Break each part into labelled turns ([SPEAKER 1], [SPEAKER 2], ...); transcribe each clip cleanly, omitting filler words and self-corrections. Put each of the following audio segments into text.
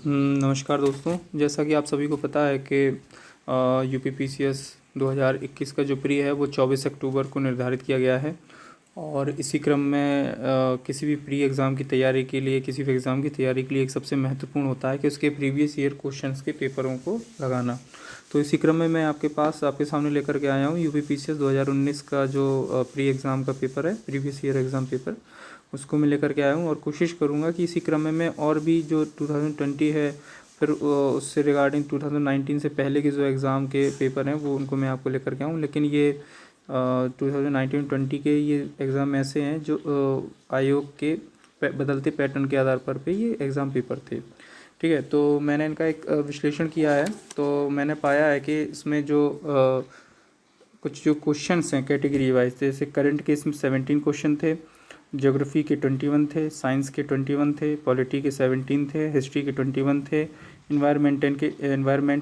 [SPEAKER 1] नमस्कार दोस्तों। जैसा कि आप सभी को पता है कि यूपीपीसीएस 2021 का जो प्री है वो 24 अक्टूबर को निर्धारित किया गया है। और इसी क्रम में किसी भी प्री एग्ज़ाम की तैयारी के लिए, किसी भी एग्ज़ाम की तैयारी के लिए एक सबसे महत्वपूर्ण होता है कि उसके प्रीवियस ईयर क्वेश्चंस के पेपरों को लगाना। तो इसी क्रम में मैं आपके सामने लेकर के आया हूँ यूपीपीसीएस 2019 का जो प्री एग्ज़ाम का पेपर है, प्रीवियस ईयर एग्ज़ाम पेपर, उसको मैं लेकर के आया हूँ। और कोशिश करूँगा कि इसी क्रम में मैं और भी जो 2020 है, फिर उससे रिगार्डिंग 2019 से पहले के जो एग्ज़ाम के पेपर हैं वो उनको मैं आपको लेकर के आऊँ। लेकिन ये 2019-20 के ये एग्ज़ाम ऐसे हैं जो आयोग के बदलते पैटर्न के आधार पर पे ये एग्ज़ाम पेपर थे। ठीक है, तो मैंने इनका एक विश्लेषण किया है। तो मैंने पाया है कि इसमें जो कुछ जो क्वेश्चंस हैं कैटेगरी वाइज, जैसे करंट के इसमें 17 क्वेश्चन थे, ज्योग्राफी के 21 थे, साइंस के 21 थे, पॉलिटी के 17 थे, हिस्ट्री के 21 थे, इन्वायरमेंट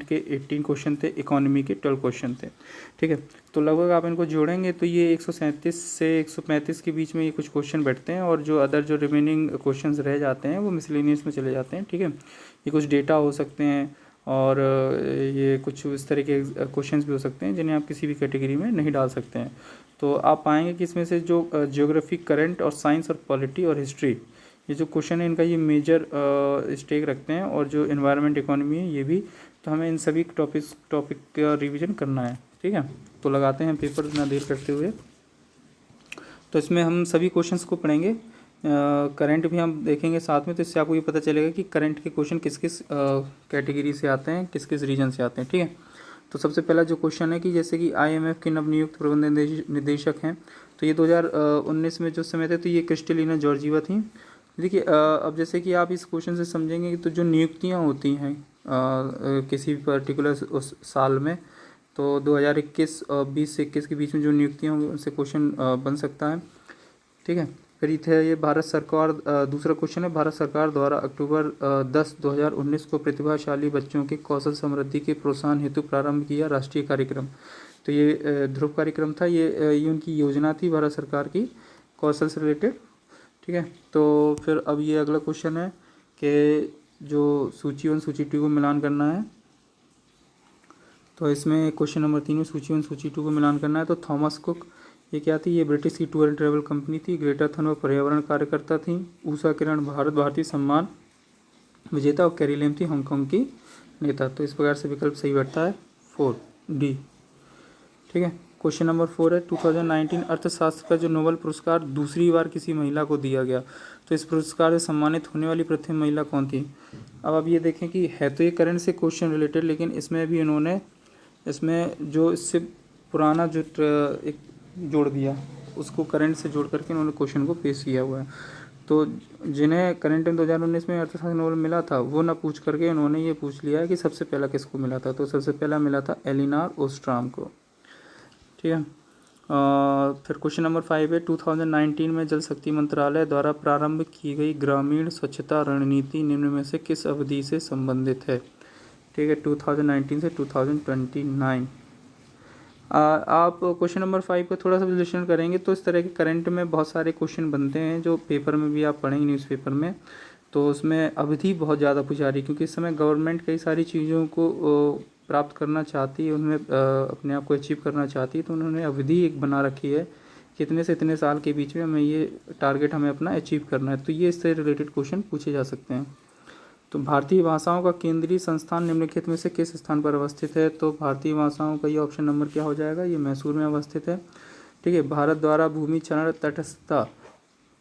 [SPEAKER 1] के 18 क्वेश्चन थे, इकोनॉमी के 12 क्वेश्चन थे। ठीक है, तो लगभग आप इनको जोड़ेंगे तो ये 137 से 135 के बीच में ये कुछ क्वेश्चन बैठते हैं। और जो अदर जो रिमेनिंग क्वेश्चंस रह जाते हैं वो मिसलेनियस में चले जाते हैं। ठीक है, ये कुछ डेटा हो सकते हैं और ये कुछ इस तरह के क्वेश्चंस भी हो सकते हैं जिन्हें आप किसी भी कैटेगरी में नहीं डाल सकते हैं। तो आप पाएंगे कि इसमें से जो ज्योग्राफी, करंट और साइंस और पॉलिटी और हिस्ट्री, ये जो क्वेश्चन है इनका ये मेजर स्टेक रखते हैं। और जो एनवायरनमेंट, इकोनॉमी है ये भी। तो हमें इन सभी टॉपिक का रिवीजन करना है। ठीक है, तो लगाते हैं पेपर ना देर करते हुए। तो इसमें हम सभी क्वेश्चंस को पढ़ेंगे, करंट भी हम देखेंगे साथ में। तो इससे आपको ये पता चलेगा कि करंट के क्वेश्चन किस किस कैटेगरी से आते हैं, किस किस रीजन से आते हैं। ठीक है, तो सबसे पहला जो क्वेश्चन है कि जैसे कि आईएमएफ के नवनियुक्त प्रबंध निदेशक हैं, तो ये 2019 में जो समय थे तो ये क्रिस्टलिना जॉर्जीवा थी। देखिए अब जैसे कि आप इस क्वेश्चन से समझेंगे कि तो जो नियुक्तियां होती हैं किसी भी पर्टिकुलर उस साल में, तो 2021 20 से 21 के बीच में जो नियुक्तियां होंगी उनसे क्वेश्चन बन सकता है। ठीक है, फिर ये भारत सरकार, दूसरा क्वेश्चन है, भारत सरकार द्वारा अक्टूबर 10, 2019 को प्रतिभाशाली बच्चों के कौशल समृद्धि के प्रोत्साहन हेतु प्रारंभ किया राष्ट्रीय कार्यक्रम। तो ये ध्रुव कार्यक्रम था, ये उनकी योजना थी भारत सरकार की कौशल से रिलेटेड। ठीक है, तो फिर अब ये अगला क्वेश्चन है कि जो सूची 1 सूची 2 को मिलान करना है। तो इसमें क्वेश्चन नंबर 3 में सूची 1 सूची 2 को मिलान करना है। तो थॉमस कुक, ये क्या थी? ये ब्रिटिश की टूर एंड ट्रैवल कंपनी थी। ग्रेटा थनबर्ग पर्यावरण कार्यकर्ता थी। उषा किरण भारतीय सम्मान विजेता। और कैरी लेम थी हांगकांग की नेता। तो इस प्रकार से विकल्प सही बैठता है 4D। ठीक है, क्वेश्चन नंबर 4 है 2019 अर्थशास्त्र का जो नोबेल पुरस्कार दूसरी बार किसी महिला को दिया गया, तो इस पुरस्कार से सम्मानित होने वाली प्रथम महिला कौन थी? अब आप ये देखें कि है तो ये करंट से क्वेश्चन रिलेटेड, लेकिन इसमें भी इन्होंने इसमें जो इससे पुराना जो एक जोड़ दिया, उसको करंट से जोड़ करके उन्होंने क्वेश्चन को पेश किया हुआ है। तो जिन्हें करंट में 2019 में अर्थशास्त्र नोबेल मिला था वो ना पूछ करके उन्होंने ये पूछ लिया है कि सबसे पहला किसको मिला था। तो सबसे पहला मिला था एलिनोर ओस्ट्राम को। ठीक है, फिर क्वेश्चन नंबर 5 है 2019 में जल शक्ति मंत्रालय द्वारा प्रारंभ की गई ग्रामीण स्वच्छता रणनीति निम्न में से किस अवधि से संबंधित है? ठीक है, 2019 से 2029। आप क्वेश्चन नंबर 5 का थोड़ा सा विश्लेषण करेंगे तो इस तरह के करंट में बहुत सारे क्वेश्चन बनते हैं जो पेपर में भी आप पढ़ेंगे, न्यूज़पेपर में। तो उसमें अवधि बहुत ज़्यादा पूछा रही है, क्योंकि इस समय गवर्नमेंट कई सारी चीज़ों को प्राप्त करना चाहती है, उनमें अपने आप को अचीव करना चाहती है। तो उन्होंने अवधि एक बना रखी है कि इतने से इतने साल के बीच में हमें ये टारगेट हमें अपना अचीव करना है। तो ये इससे रिलेटेड क्वेश्चन पूछे जा सकते हैं। तो भारतीय भाषाओं का केंद्रीय संस्थान निम्नलिखित में से किस स्थान पर अवस्थित है? तो भारतीय भाषाओं का ये ऑप्शन नंबर क्या हो जाएगा? ये मैसूर में अवस्थित है। ठीक है, भारत द्वारा भूमि क्षरण तटस्थता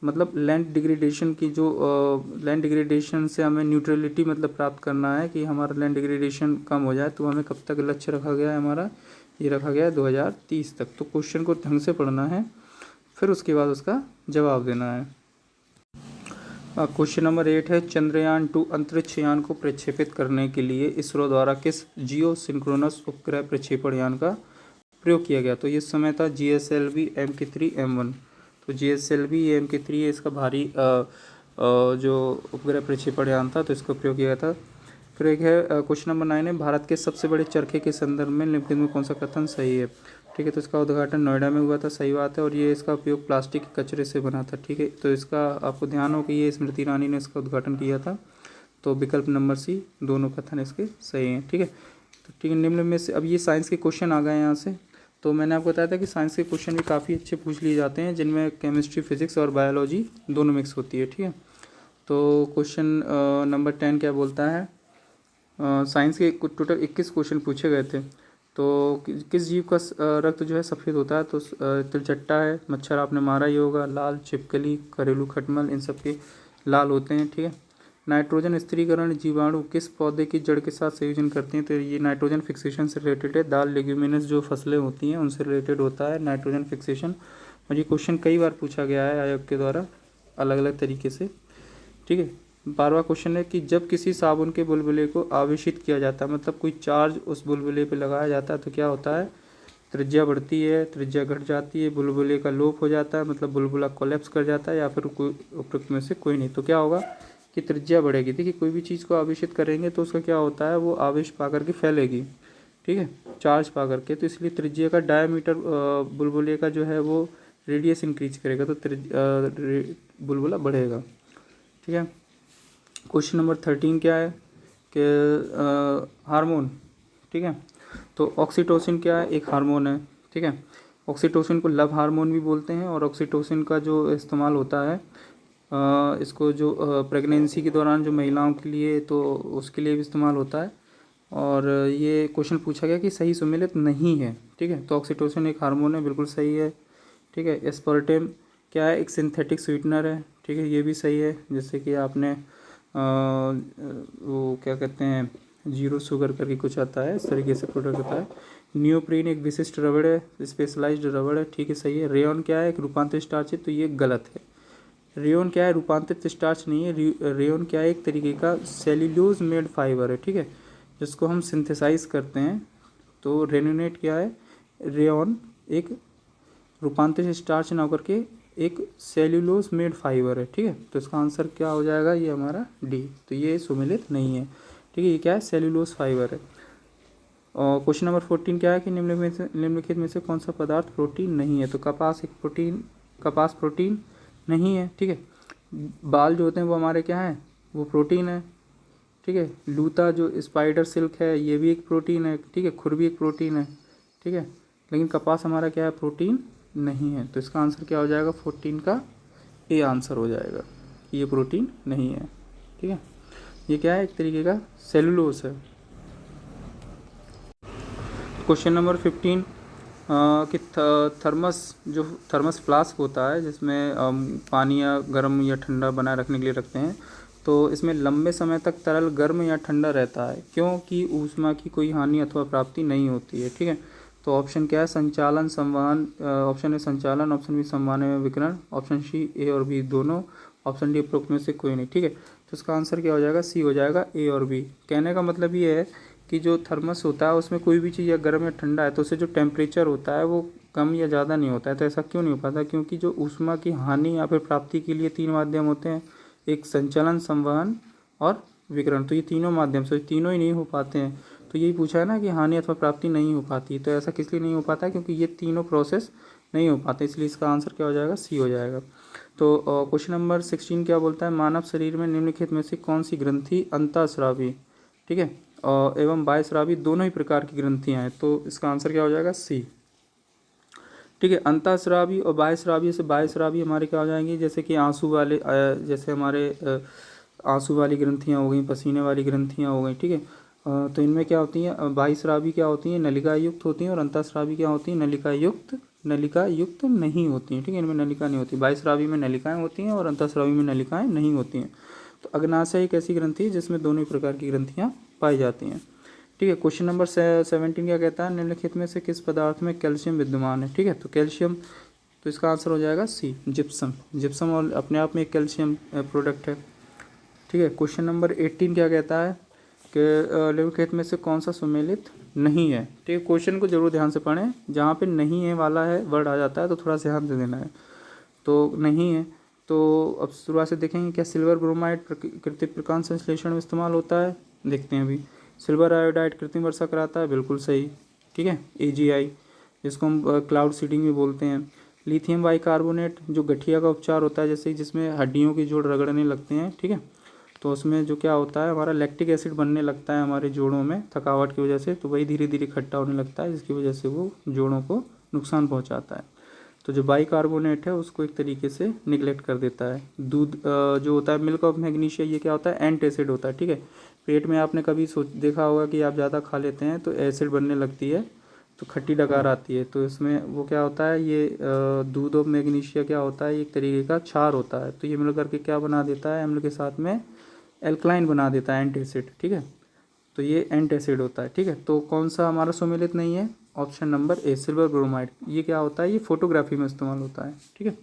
[SPEAKER 1] मतलब लैंड डिग्रेडेशन की जो लैंड डिग्रेडेशन से हमें न्यूट्रलिटी मतलब प्राप्त करना है कि हमारा लैंड डिग्रेडेशन कम हो जाए। तो हमें कब तक लक्ष्य रखा गया है? हमारा ये रखा गया है 2030 तक। तो क्वेश्चन को ढंग से पढ़ना है, फिर उसके बाद उसका जवाब देना है। क्वेश्चन नंबर 8 है चंद्रयान 2 अंतरिक्ष यान को प्रक्षेपित करने के लिए इसरो द्वारा किस जियो सिंक्रोनस उपग्रह प्रक्षेपण यान का प्रयोग किया गया? तो ये समय था GSLV Mk3 M1। तो GSLV Mk3 इसका भारी जो उपग्रह प्रक्षेपण यान था, तो इसका प्रयोग किया गया था। फिर एक है क्वेश्चन नंबर 9 है भारत के सबसे बड़े चरखे के संदर्भ में निम्नलिखित में कौन सा कथन सही है? ठीक है, तो इसका उद्घाटन नोएडा में हुआ था, सही बात है। और ये इसका उपयोग प्लास्टिक के कचरे से बना था। ठीक है, तो इसका आपको ध्यान हो कि ये स्मृति ईरानी ने इसका उद्घाटन किया था। तो विकल्प नंबर सी, दोनों कथन इसके सही हैं। ठीक है, तो ठीक है, निम्न में से अब ये साइंस के क्वेश्चन आ गए यहाँ से। तो मैंने आपको बताया था कि साइंस के क्वेश्चन भी काफ़ी अच्छे पूछ लिए जाते हैं, जिनमें केमिस्ट्री, फिजिक्स और बायोलॉजी दोनों मिक्स होती है। ठीक है, तो क्वेश्चन नंबर 10 क्या बोलता है, साइंस के टोटल 21 क्वेश्चन पूछे गए थे। तो किस जीव का रक्त जो है सफ़ेद होता है, तो तिलचट्टा है, मच्छर आपने मारा ही होगा, लाल छिपकली, घरेलू खटमल, इन सब के लाल होते हैं। ठीक है, नाइट्रोजन स्थिरीकरण जीवाणु किस पौधे की जड़ के साथ संयोजन करते हैं, तो ये नाइट्रोजन फिक्सेशन से रिलेटेड है। दाल लेग्यूमिनस जो फसलें होती हैं उनसे रिलेटेड होता है नाइट्रोजन फिक्सेशन, और ये क्वेश्चन कई बार पूछा गया है आयोग के द्वारा अलग अलग तरीके से। ठीक है, 12वां क्वेश्चन है कि जब किसी साबुन के बुलबुले को आवेशित किया जाता है, मतलब कोई चार्ज उस बुलबुले पे लगाया जाता है, तो क्या होता है, त्रिज्या बढ़ती है, त्रिज्या घट जाती है, बुलबुले का लोप हो जाता है, मतलब बुलबुला कोलैप्स कर जाता है, या फिर कोई उपरोक्त में से कोई नहीं। तो क्या होगा कि त्रिज्या बढ़ेगी। देखिए कोई भी चीज़ को आवेशित करेंगे तो उसका क्या होता है, वो आवेश पा करके फैलेगी। ठीक है, चार्ज पा करके, तो इसलिए त्रिज्या का डायमीटर बुलबुले का जो है वो रेडियस इंक्रीज करेगा, तो बुलबुला बढ़ेगा। ठीक है, क्वेश्चन नंबर 13 क्या है कि हार्मोन। ठीक है, तो ऑक्सीटोसिन क्या है, एक हार्मोन है। ठीक है, ऑक्सीटोसिन को लव हार्मोन भी बोलते हैं, और ऑक्सीटोसिन का जो इस्तेमाल होता है इसको जो प्रेगनेंसी के दौरान जो महिलाओं के लिए, तो उसके लिए भी इस्तेमाल होता है। और ये क्वेश्चन पूछा गया कि सही सुमेलित नहीं है। ठीक है, तो ऑक्सीटोसिन एक हार्मोन है, बिल्कुल सही है। ठीक है, एस्पार्टेम क्या है, एक सिंथेटिक स्वीटनर है। ठीक है, ये भी सही है, जैसे कि आपने वो क्या कहते हैं, जीरो शुगर करके कुछ आता है, इस तरीके से प्रोडक्ट होता है। नियोप्रीन एक विशिष्ट रबड़ है, स्पेशलाइज्ड रबड़ है। ठीक है, सही है। रेयन क्या है, एक रूपांतरित स्टार्च है, तो ये गलत है। रेयन क्या है, रूपांतरित स्टार्च नहीं है। रेयन क्या है, एक तरीके का सेल्यूलोज मेड फाइबर है। ठीक है, जिसको हम सिंथेसाइज करते हैं। तो रेनोनेट क्या है, रेयन एक रूपांतरित स्टार्च ना होकर के एक सेल्यूलोज मेड फाइबर है। ठीक है, तो इसका आंसर क्या हो जाएगा, ये हमारा डी, तो ये सुमेलित नहीं है। ठीक है, ये क्या है, सेल्यूलोज फाइबर है। और क्वेश्चन नंबर 14 क्या है कि निम्नलिखित में से कौन सा पदार्थ प्रोटीन नहीं है, तो कपास प्रोटीन नहीं है। ठीक है, बाल जो होते हैं वो हमारे क्या हैं, वो प्रोटीन है। ठीक है, लूता जो स्पाइडर सिल्क है ये भी एक प्रोटीन है। ठीक है, खुर भी एक प्रोटीन है। ठीक है, लेकिन कपास हमारा क्या है, प्रोटीन नहीं है। तो इसका आंसर क्या हो जाएगा, 14 का ए आंसर हो जाएगा, ये प्रोटीन नहीं है। ठीक है, ये क्या है, एक तरीके का सेलुलोज है। क्वेश्चन नंबर 15 कि थर्मस फ्लास्क होता है, जिसमें पानी या गर्म या ठंडा बनाए रखने के लिए रखते हैं, तो इसमें लंबे समय तक तरल गर्म या ठंडा रहता है, क्योंकि ऊष्मा की कोई हानि अथवा प्राप्ति नहीं होती है। ठीक है, तो ऑप्शन क्या है, संचालन, संवहन, ऑप्शन ए संचालन, ऑप्शन बी संवहन में विकिरण, ऑप्शन सी ए और बी दोनों, ऑप्शन डी उपरोक्त में से कोई नहीं। ठीक है, तो इसका आंसर क्या हो जाएगा, सी हो जाएगा, ए और बी। कहने का मतलब ये है कि जो थर्मस होता है उसमें कोई भी चीज़ या गर्म या ठंडा है तो उससे जो टेम्परेचर होता है वो कम या ज़्यादा नहीं होता है। तो ऐसा क्यों नहीं हो पाता, क्योंकि जो ऊष्मा की हानि या फिर प्राप्ति के लिए 3 माध्यम होते हैं, एक संचलन, संवहन और विकिरण। तो ये तीनों माध्यम से तीनों ही नहीं हो पाते हैं। तो यही पूछा है ना कि हानि अथवा प्राप्ति नहीं हो पाती, तो ऐसा किस लिए नहीं हो पाता, क्योंकि ये तीनों प्रोसेस नहीं हो पाते, इसलिए इसका आंसर क्या हो जाएगा, सी हो जाएगा। तो क्वेश्चन नंबर 16 क्या बोलता है, मानव शरीर में निम्नलिखित में से कौन सी ग्रंथि अंतःस्रावी, ठीक है, एवं बाह्यस्रावी दोनों ही प्रकार की ग्रंथियां हैं, तो इसका आंसर क्या हो जाएगा, सी। ठीक है, अंतःस्रावी और बाह्यस्रावी से बाह्यस्रावी हमारे क्या हो जाएंगे, जैसे कि आंसू वाले, जैसे हमारे आंसू वाली ग्रंथियां हो गई, पसीने वाली ग्रंथियां हो गई। ठीक है, तो इनमें क्या होती हैं, बाह्यस्रावी क्या होती हैं, नलिका युक्त होती हैं, और अंतःस्रावी क्या होती हैं, नलिका युक्त नहीं होती हैं। ठीक है, इनमें नलिका नहीं होती। बाह्यस्रावी में नलिकाएं होती हैं और अंतःस्रावी में नलिकाएं नहीं होती हैं। तो अग्नाशय एक ऐसी ग्रंथि है जिसमें दोनों ही प्रकार की ग्रंथियां पाई जाती हैं। ठीक है, क्वेश्चन नंबर 17 क्या कहता है, निम्नलिखित में से किस पदार्थ में कैल्शियम विद्यमान है। ठीक है, तो कैल्शियम, तो इसका आंसर हो जाएगा सी, जिप्सम। जिप्सम और अपने आप में एक कैल्शियम प्रोडक्ट है। ठीक है, क्वेश्चन नंबर 18 क्या कहता है कि निम्नलिखित में से कौन सा सुमेलित नहीं है। ठीक है, क्वेश्चन को जरूर ध्यान से पढ़ें, जहाँ पे नहीं है वाला है वर्ड आ जाता है तो थोड़ा ध्यान दे देना है। तो नहीं है, तो अब शुरुआत से देखेंगे, क्या सिल्वर ब्रोमाइड कृत्रिम प्रकांड संश्लेषण में इस्तेमाल होता है, देखते हैं अभी। सिल्वर आयोडाइड कृत्रिम वर्षा कराता है, बिल्कुल सही। ठीक है, AgI, जिसको हम क्लाउड सीडिंग भी बोलते हैं। लिथियम बाइकार्बोनेट जो गठिया का उपचार होता है, जैसे जिसमें हड्डियों की जोड़ रगड़ने लगते हैं। ठीक है, तो उसमें जो क्या होता है, हमारा लैक्टिक एसिड बनने लगता है हमारे जोड़ों में थकावट की वजह से, तो वही धीरे धीरे इकट्ठा होने लगता है, जिसकी वजह से वो जोड़ों को नुकसान पहुंचाता है। तो जो बाइकार्बोनेट है उसको एक तरीके से निगलेक्ट कर देता है। दूध जो होता है मिल्क ऑफ मैग्नीशिया, ये क्या होता है, एंटासिड होता है। ठीक है, पेट में आपने कभी देखा होगा कि आप ज़्यादा खा लेते हैं तो एसिड बनने लगती है, तो खट्टी डकार आती है। तो इसमें वो क्या होता है, ये दूध ऑफ मैग्नीशिया क्या होता है, एक तरीके का क्षार होता है। तो ये मिल करके क्या बना देता है, अम्ल के साथ में एल्कलाइन बना देता है, एंटासिड। ठीक है, तो ये एंटासिड होता है। ठीक है, तो कौन सा हमारा सुमेलित नहीं है, option number A, silver bromide. ये क्या होता है, ये फोटोग्राफी में इस्तेमाल होता है। ठीक है,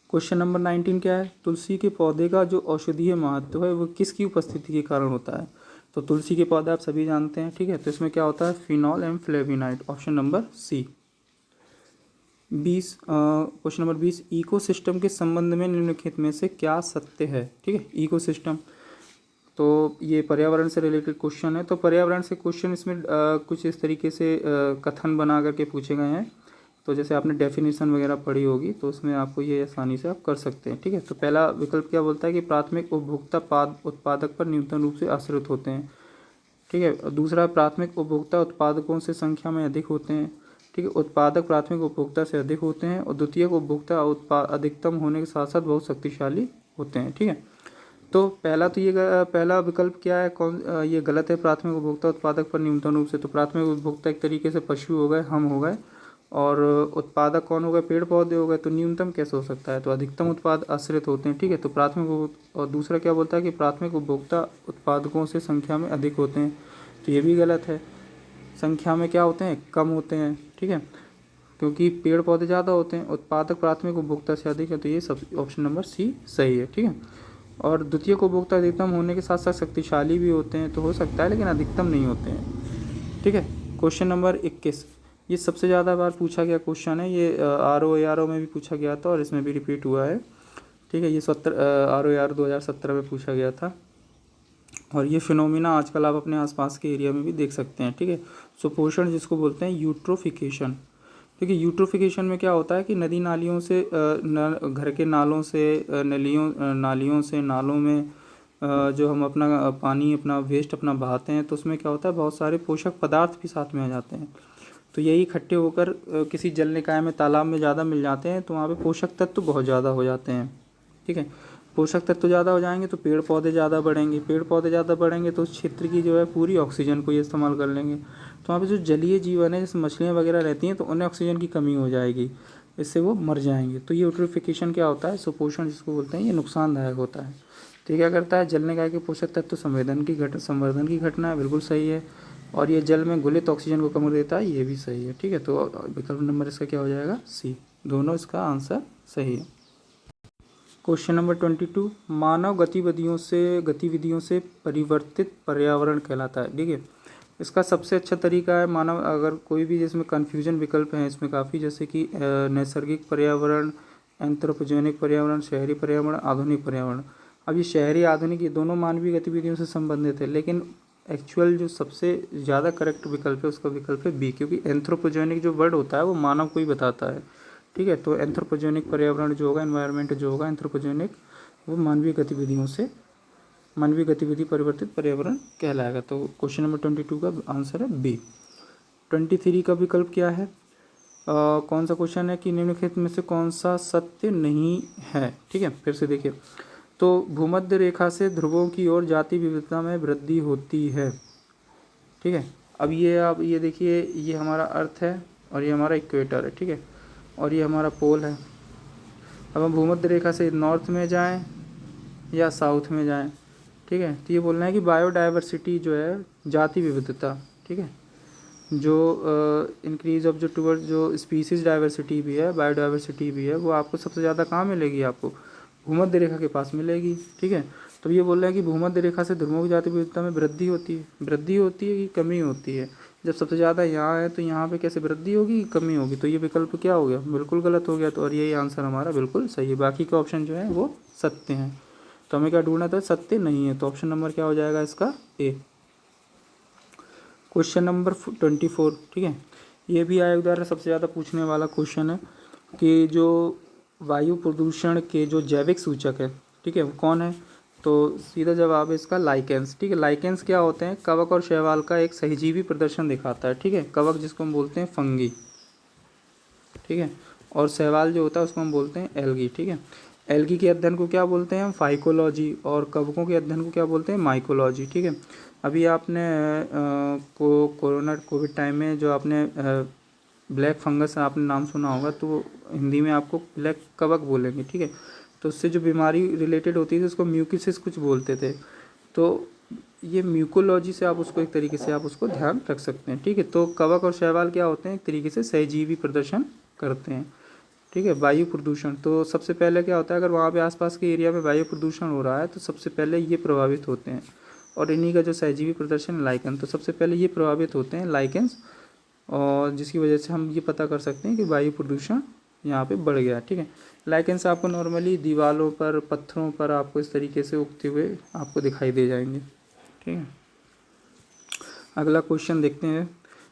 [SPEAKER 1] क्वेश्चन नंबर 19 क्या है, तुलसी के पौधे का जो औषधीय महत्व है वो किसकी उपस्थिति के कारण होता है। तो तुलसी के पौधे आप सभी जानते हैं। ठीक है, तो इसमें क्या होता है, phenol and flavonoid, option number C. 20 question number 20, ecosystem के संबंध में निम्नलिखित में से क्या सत्य है। ठीक है, इकोसिस्टम, तो ये पर्यावरण से रिलेटेड क्वेश्चन है। तो पर्यावरण से क्वेश्चन इसमें कुछ इस तरीके से कथन बना करके पूछे गए हैं। तो जैसे आपने डेफिनेशन वगैरह पढ़ी होगी तो उसमें आपको ये आसानी से आप कर सकते हैं। ठीक है, तो पहला विकल्प क्या बोलता है कि प्राथमिक उपभोक्ता उत्पादक पर न्यूनतम रूप से आश्रित होते हैं। ठीक है, दूसरा प्राथमिक उपभोक्ता उत्पादकों से संख्या में अधिक होते हैं। ठीक है, उत्पादक प्राथमिक उपभोक्ता से अधिक होते हैं, और द्वितीयक उपभोक्ता अधिकतम होने के साथ साथ बहुत शक्तिशाली होते हैं। ठीक है, तो पहला तो ये पहला विकल्प क्या है, ये गलत है, प्राथमिक उपभोक्ता उत्पादक पर न्यूनतम रूप से। तो प्राथमिक उपभोक्ता एक तरीके से पशु हो गए, हम हो गए, और उत्पादक कौन हो गए, पेड़ पौधे हो गए, तो न्यूनतम कैसे हो सकता है, तो अधिकतम उत्पाद आश्रित होते हैं। ठीक है, तो और दूसरा क्या बोलता है कि प्राथमिक उपभोक्ता उत्पादकों से संख्या में अधिक होते हैं, तो ये भी गलत है, संख्या में क्या होते हैं, कम होते हैं। ठीक है, क्योंकि पेड़ पौधे ज़्यादा होते हैं, उत्पादक प्राथमिक उपभोक्ता से अधिक है, तो ये सब ऑप्शन नंबर सी सही है। ठीक है, और द्वितीय उपभोक्ता अधिकतम होने के साथ साथ शक्तिशाली भी होते हैं, तो हो सकता है, लेकिन अधिकतम नहीं होते हैं। ठीक है, क्वेश्चन नंबर 21, ये सबसे ज़्यादा बार पूछा गया क्वेश्चन है, ये RO में भी पूछा गया था और इसमें भी रिपीट हुआ है। ठीक है, ये RO 2017 में पूछा गया था, और ये फिनोमिना आजकल आप अपने आसपास के एरिया में भी देख सकते हैं। ठीक है, सुपोषण जिसको बोलते हैं यूट्रोफिकेशन। ठीक है, यूट्रोफिकेशन में क्या होता है कि नदी नालियों से घर के नालों से नालियों से नालों में जो हम अपना पानी अपना वेस्ट अपना बहाते हैं, तो उसमें क्या होता है, बहुत सारे पोषक पदार्थ भी साथ में आ जाते हैं। तो यही इकट्ठे होकर किसी जल निकाय में तालाब में ज़्यादा मिल जाते हैं, तो वहाँ पे पोषक तत्व बहुत ज़्यादा हो जाते हैं। ठीक है, पोषक तत्व ज़्यादा हो जाएंगे तो पेड़ पौधे ज़्यादा बढ़ेंगे, पेड़ पौधे ज़्यादा बढ़ेंगे तो उस क्षेत्र की जो है पूरी ऑक्सीजन को ये इस्तेमाल कर लेंगे। तो वहाँ पे जो जलीय जीवन है, जैसे मछलियाँ वगैरह रहती हैं, तो उन्हें ऑक्सीजन की कमी हो जाएगी, इससे वो मर जाएंगे। तो ये यूट्रोफिकेशन क्या होता है, सुपोषण जिसको बोलते हैं, ये नुकसानदायक होता है। तो ये क्या करता है, जल निकाय के पोषक तत्व संवर्धन की घटना है, बिल्कुल सही है। और ये जल में घुलित ऑक्सीजन को कम कर देता है, ये भी सही है। ठीक है, तो विकल्प नंबर इसका क्या हो जाएगा, सी, दोनों इसका आंसर सही है। क्वेश्चन नंबर 22, मानव गतिविधियों से परिवर्तित पर्यावरण कहलाता है। ठीक है, इसका सबसे अच्छा तरीका है मानव, अगर कोई भी जिसमें कन्फ्यूजन विकल्प हैं इसमें काफ़ी, जैसे कि नैसर्गिक पर्यावरण, एंथ्रोपोजेनिक पर्यावरण, शहरी पर्यावरण, आधुनिक पर्यावरण। अब ये शहरी आधुनिक ये दोनों मानवीय गतिविधियों से संबंधित है, लेकिन एक्चुअल जो सबसे ज़्यादा करेक्ट विकल्प है उसका विकल्प है बी, क्योंकि एंथ्रोपोजेनिक जो वर्ड होता है वो मानव को ही बताता है। ठीक है, तो एंथ्रोपोजेनिक पर्यावरण जो होगा, एनवायरनमेंट जो होगा एंथ्रोपोजेनिक, वो मानवीय गतिविधि परिवर्तित पर्यावरण कहलाएगा। तो क्वेश्चन नंबर 22 का आंसर है बी। 23 का विकल्प क्या है, कौन सा क्वेश्चन है कि निम्नलिखित में से कौन सा सत्य नहीं है। ठीक है, फिर से देखिए, तो भूमध्य रेखा से ध्रुवों की ओर जाति विविधता में वृद्धि होती है। ठीक है, अब ये आप ये देखिए, ये हमारा अर्थ है और ये हमारा इक्वेटर है। ठीक है, और ये हमारा पोल है। अब हम भूमध्य रेखा से नॉर्थ में जाएं या साउथ में जाएं। ठीक है, तो ये बोलना है कि बायोडाइवर्सिटी जो है, जाति विविधता, ठीक है, जो इंक्रीज ऑफ जो टूवर्ड जो स्पीसीज डाइवर्सिटी भी है, बायोडाइवर्सिटी भी है, वो आपको सबसे ज़्यादा कहाँ मिलेगी, आपको भूमध्य रेखा के पास मिलेगी। ठीक है, तो ये बोल रहा है कि भूमध्य रेखा से ध्रुवों की जाति विविधता में वृद्धि होती है कि कमी होती है। जब सबसे ज़्यादा यहाँ है तो यहाँ पे कैसे वृद्धि होगी, कमी होगी। तो ये विकल्प क्या हो गया, बिल्कुल गलत हो गया। तो और यही आंसर हमारा बिल्कुल सही है, बाकी के ऑप्शन जो है वो सत्य हैं। तो हमें क्या ढूंढना था, सत्य नहीं है। तो ऑप्शन नंबर क्या हो जाएगा इसका, ए। क्वेश्चन नंबर 24, ठीक है, ये भी आयोग द्वारा सबसे ज़्यादा पूछने वाला क्वेश्चन है कि जो वायु प्रदूषण के जो जैविक सूचक है, ठीक है, वो कौन है। तो सीधा जवाब है इसका लाइकेंस। ठीक है, लाइकेंस क्या होते हैं? कवक और शैवाल का एक सहीजीवी प्रदर्शन दिखाता है। ठीक है, कवक जिसको हम बोलते हैं फंगी, ठीक है, और शैवाल जो होता है उसको हम बोलते हैं एल्गी। ठीक है, एल्गी के अध्ययन को क्या बोलते हैं हम? फाइकोलॉजी, और कवकों के अध्ययन को क्या बोलते हैं? माइकोलॉजी। ठीक है, अभी आपने कोरोना कोविड टाइम में जो आपने ब्लैक फंगस आपने नाम सुना होगा, तो हिंदी में आपको ब्लैक कवक बोलेंगे। ठीक है, तो उससे जो बीमारी रिलेटेड होती थी उसको म्यूकिसिस कुछ बोलते थे। तो ये म्यूकोलॉजी से आप उसको एक तरीके से आप उसको ध्यान रख सकते हैं। ठीक है, तो कवक और शैवाल क्या होते हैं? एक तरीके से सहजीवी प्रदर्शन करते हैं। ठीक है, वायु प्रदूषण, तो सबसे पहले क्या होता है, अगर वहाँ पे आसपास के एरिया में वायु प्रदूषण हो रहा है तो सबसे पहले ये प्रभावित होते हैं। और इन्हीं का जो सहजीवी प्रदर्शन लाइकेन, तो सबसे पहले ये प्रभावित होते हैं लाइकेंस, और जिसकी वजह से हम ये पता कर सकते हैं कि वायु प्रदूषण यहाँ पे बढ़ गया। ठीक है, लाइकेंस आपको नॉर्मली दीवारों पर, पत्थरों पर आपको इस तरीके से उगते हुए आपको दिखाई दे जाएंगे। ठीक है, अगला क्वेश्चन देखते हैं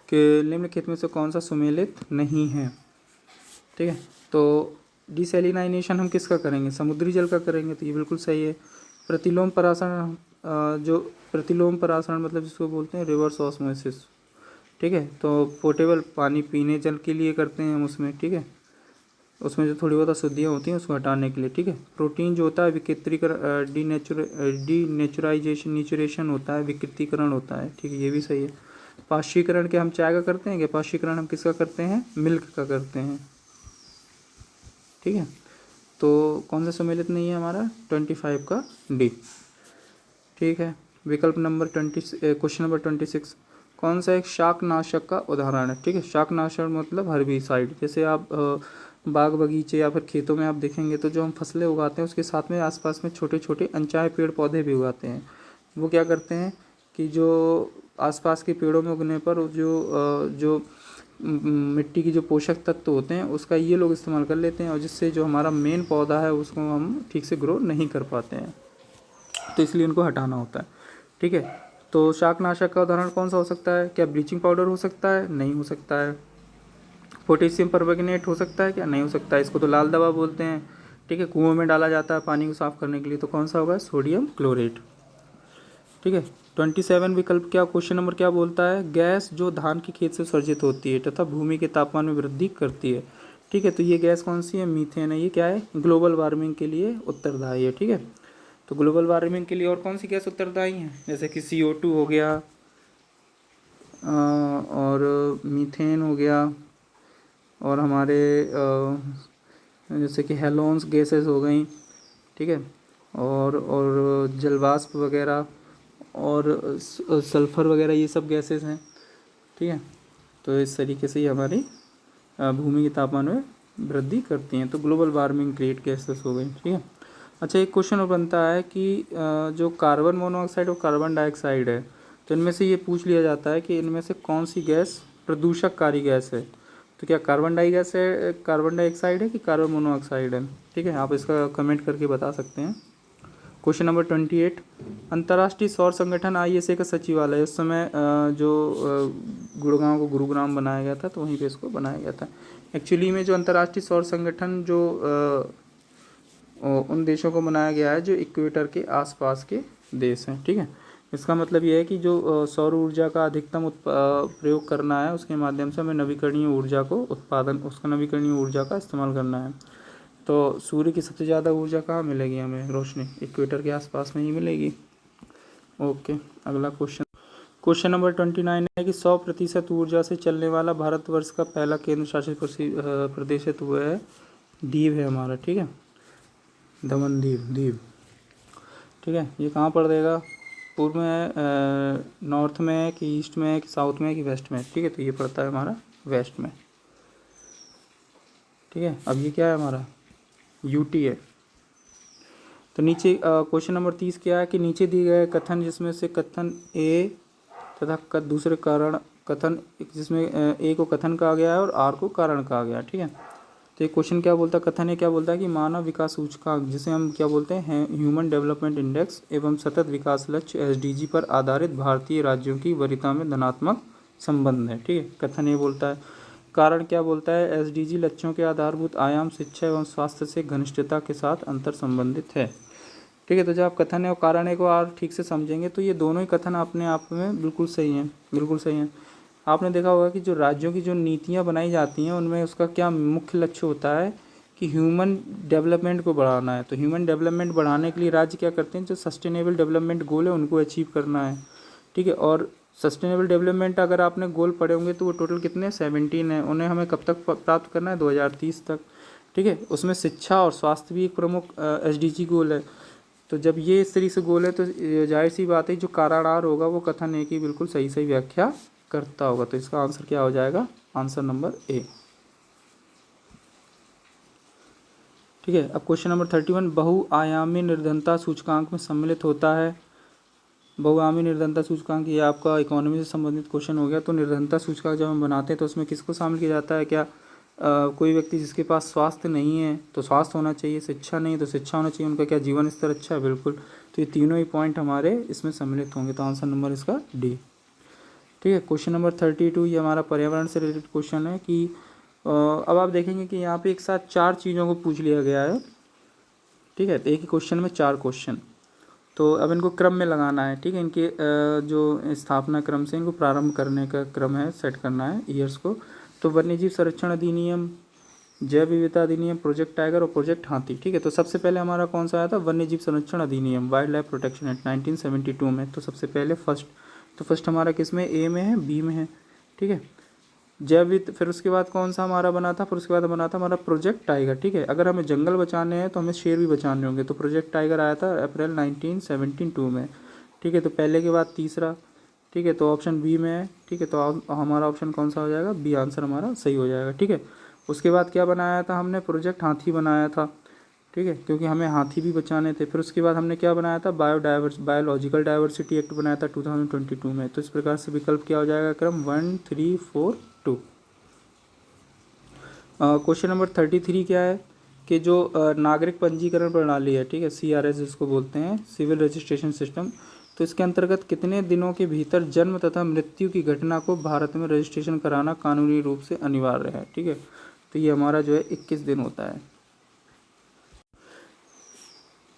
[SPEAKER 1] कि निम्नलिखित में से कौन सा सुमेलित नहीं है। ठीक है, तो डिसैलिनाइजेशन हम किसका करेंगे? समुद्री जल का करेंगे, तो ये बिल्कुल सही है। प्रतिलोम परासरण, जो प्रतिलोम परासरण मतलब जिसको बोलते हैं रिवर्स ऑस्मोसिस। ठीक है, तो पोर्टेबल पानी पीने जल के लिए करते हैं हम उसमें। ठीक है, उसमें जो थोड़ी बहुत अशुद्धियाँ होती हैं उसको हटाने के लिए। ठीक है, प्रोटीन जो होता है विकृतीकरण, नेचुरेशन होता है, विकृतीकरण होता है। ठीक है, ये भी सही है। पाश्चीकरण के हम चाय का करते हैं क्या? पाश्चीकरण हम किसका करते हैं? मिल्क का करते हैं। ठीक है, तो कौन सा सम्मिलित नहीं है हमारा? 25 का डी। ठीक है, विकल्प नंबर 20, क्वेश्चन नंबर 26, कौन सा एक शाकनाशक का उदाहरण है? ठीक है, शाकनाशक मतलब हर्बिसाइड। जैसे आप बाग बगीचे या फिर खेतों में आप देखेंगे तो जो हम फसलें उगाते हैं उसके साथ में आसपास में छोटे छोटे अनचाहे पेड़ पौधे भी उगाते हैं। वो क्या करते हैं कि जो आसपास के पेड़ों में उगने पर जो मिट्टी की जो पोषक तत्व होते हैं उसका ये लोग इस्तेमाल कर लेते हैं, और जिससे जो हमारा मेन पौधा है उसको हम ठीक से ग्रो नहीं कर पाते हैं, तो इसलिए उनको हटाना होता है। ठीक है, तो शाकनाशक का उदाहरण कौन सा हो सकता है? क्या ब्लीचिंग पाउडर हो सकता है? नहीं हो सकता है। पोटेशियम परमैंगनेट हो सकता है क्या? नहीं हो सकता है, इसको तो लाल दवा बोलते हैं। ठीक है, कुओं में डाला जाता है पानी को साफ करने के लिए, तो कौन सा होगा? Sodium chlorate. ठीक है, 27 विकल्प क्या, क्वेश्चन नंबर क्या बोलता है? गैस जो धान के खेत से सर्जित होती है तथा भूमि के तापमान में वृद्धि करती है। ठीक है, तो ये गैस कौन सी है? मीथेन है। ये क्या है? ग्लोबल वार्मिंग के लिए उत्तरदायी है। ठीक है, तो ग्लोबल वार्मिंग के लिए और कौन सी गैस उत्तरदायी है? जैसे कि CO2 हो गया, और मीथेन हो गया, और हमारे जैसे कि हेलोन्स गैसेस हो गई। ठीक है, और जलवाष्प वगैरह, और सल्फ़र वगैरह, ये सब गैसेस हैं। ठीक है, तो इस तरीके से ये हमारी भूमि के तापमान में वृद्धि करती हैं, तो ग्लोबल वार्मिंग क्रिएट गैसेस हो गई। ठीक है, अच्छा एक क्वेश्चन और बनता है कि जो कार्बन मोनोऑक्साइड और कार्बन डाइऑक्साइड है, तो इनमें से ये पूछ लिया जाता है कि इनमें से कौन सी गैस प्रदूषककारी गैस है? तो क्या कार्बन डाइऑक्साइड है कि कार्बन मोनोऑक्साइड है? ठीक है, आप इसका कमेंट करके बता सकते हैं। क्वेश्चन नंबर 28, अंतर्राष्ट्रीय सौर संगठन ISA का सचिवालय उस समय जो गुड़गांव को गुरुग्राम बनाया गया था, तो वहीं पे इसको बनाया गया था। एक्चुअली में जो अंतर्राष्ट्रीय सौर संगठन जो उन देशों को बनाया गया है जो इक्वेटर के आसपास के देश हैं। ठीक है, इसका मतलब ये है कि जो सौर ऊर्जा का अधिकतम प्रयोग करना है, उसके माध्यम से हमें नवीकरणीय ऊर्जा को नवीकरणीय ऊर्जा का इस्तेमाल करना है। तो सूर्य की सबसे ज़्यादा ऊर्जा कहाँ मिलेगी हमें? रोशनी इक्वेटर के आसपास में ही मिलेगी। ओके, अगला क्वेश्चन नंबर 29 है कि 100% ऊर्जा से चलने वाला भारतवर्ष का पहला केंद्र शासित प्रदेश है, तो वह है दीव है हमारा। ठीक है, दमन दीव। ठीक है, ये कहाँ पड़ देगा? पूर्व में है, नॉर्थ में है कि ईस्ट में है कि साउथ में है कि वेस्ट में? ठीक है, तो ये पड़ता है हमारा वेस्ट में। ठीक है, अब ये क्या है हमारा? UT है। तो नीचे क्वेश्चन नंबर 30 क्या है कि नीचे दिए गए कथन जिसमें से कथन A तथा दूसरे कारण कथन, जिसमें A को कथन कहा गया है और R को कारण कहा गया है। ठीक है, तो ये क्वेश्चन क्या बोलता है? कथन ये क्या बोलता है कि मानव विकास सूचकांक, जिसे हम क्या बोलते हैं? ह्यूमन डेवलपमेंट इंडेक्स एवं सतत विकास लक्ष्य SDG पर आधारित भारतीय राज्यों की वरीयता में धनात्मक संबंध है। ठीक है, कथन ये बोलता है। कारण क्या बोलता है? SDG लक्ष्यों के आधारभूत आयाम शिक्षा एवं स्वास्थ्य से घनिष्ठता के साथ अंतर संबंधित है। ठीक है। तो जब आप कथन है और कारण है को और ठीक से समझेंगे तो ये दोनों ही कथन अपने आप में बिल्कुल सही हैं, बिल्कुल सही हैं। आपने देखा होगा कि जो राज्यों की जो नीतियाँ बनाई जाती हैं उनमें उसका क्या मुख्य लक्ष्य होता है कि ह्यूमन डेवलपमेंट को बढ़ाना है। तो ह्यूमन डेवलपमेंट बढ़ाने के लिए राज्य क्या करते हैं, जो सस्टेनेबल डेवलपमेंट गोल है उनको अचीव करना है, ठीक है। और सस्टेनेबल डेवलपमेंट अगर आपने गोल पढ़े होंगे तो वो टोटल कितने 17 है, उन्हें हमें कब तक प्राप्त करना है 2030 तक, ठीक है। उसमें शिक्षा और स्वास्थ्य भी एक प्रमुख SDG गोल है। तो जब ये इस तरीके से गोल है तो जाहिर सी बात है जो कारागार होगा वो कथन ए की बिल्कुल सही सही व्याख्या करता होगा। तो इसका आंसर क्या हो जाएगा, आंसर नंबर ए, ठीक है। अब क्वेश्चन नंबर 31 बहुआयामी निर्धनता सूचकांक में सम्मिलित होता है। बहुआयामी निर्धनता सूचकांक ये आपका इकोनॉमी से संबंधित क्वेश्चन हो गया। तो निर्धनता सूचकांक जब हम बनाते हैं तो उसमें किसको शामिल किया जाता है, क्या कोई व्यक्ति जिसके पास स्वास्थ्य नहीं है तो स्वास्थ्य होना चाहिए, शिक्षा नहीं तो शिक्षा होना चाहिए, उनका क्या जीवन स्तर अच्छा है, बिल्कुल। तो ये तीनों ही पॉइंट हमारे इसमें सम्मिलित होंगे। तो आंसर नंबर इसका डी, ठीक है। क्वेश्चन नंबर 32 ये हमारा पर्यावरण से रिलेटेड क्वेश्चन है कि अब आप देखेंगे कि यहाँ पे एक साथ 4 चीज़ों को पूछ लिया गया है, ठीक है। तो एक ही क्वेश्चन में 4 क्वेश्चन, तो अब इनको क्रम में लगाना है, ठीक है। इनके जो स्थापना क्रम से इनको प्रारंभ करने का क्रम है, सेट करना है ईयर्स को। तो वन्यजीव संरक्षण अधिनियम, जैव विविधता अधिनियम, प्रोजेक्ट टाइगर और प्रोजेक्ट हाथी, ठीक है। तो सबसे पहले हमारा कौन सा आया था, वन्यजीव संरक्षण अधिनियम, वाइल्ड लाइफ प्रोटेक्शन एक्ट 1972 में। तो सबसे पहले फर्स्ट हमारा किस में, ए में है, बी में है, ठीक है। फिर उसके बाद कौन सा हमारा बना था, फिर उसके बाद बना था हमारा प्रोजेक्ट टाइगर, ठीक है। अगर हमें जंगल बचाने हैं तो हमें शेर भी बचाने होंगे। तो प्रोजेक्ट टाइगर आया था अप्रैल 1972 में, ठीक है। तो पहले के बाद तीसरा, ठीक है। तो ऑप्शन बी में है, ठीक है। तो हमारा ऑप्शन कौन सा हो जाएगा, बी आंसर हमारा सही हो जाएगा, ठीक है। उसके बाद क्या बनाया था हमने, प्रोजेक्ट हाथी बनाया था, ठीक है, क्योंकि हमें हाथी भी बचाने थे। फिर उसके बाद हमने क्या बनाया था, बायोलॉजिकल डाइवर्सिटी एक्ट बनाया था 2022 में। तो इस प्रकार से विकल्प क्या हो जाएगा, क्रम 1 3 4 2। क्वेश्चन नंबर 33 क्या है कि जो नागरिक पंजीकरण प्रणाली है, ठीक है, CRS जिसको बोलते हैं, सिविल रजिस्ट्रेशन सिस्टम। तो इसके अंतर्गत कितने दिनों के भीतर जन्म तथा मृत्यु की घटना को भारत में रजिस्ट्रेशन कराना कानूनी रूप से अनिवार्य है, ठीक है। तो ये हमारा जो है 21 दिन होता है।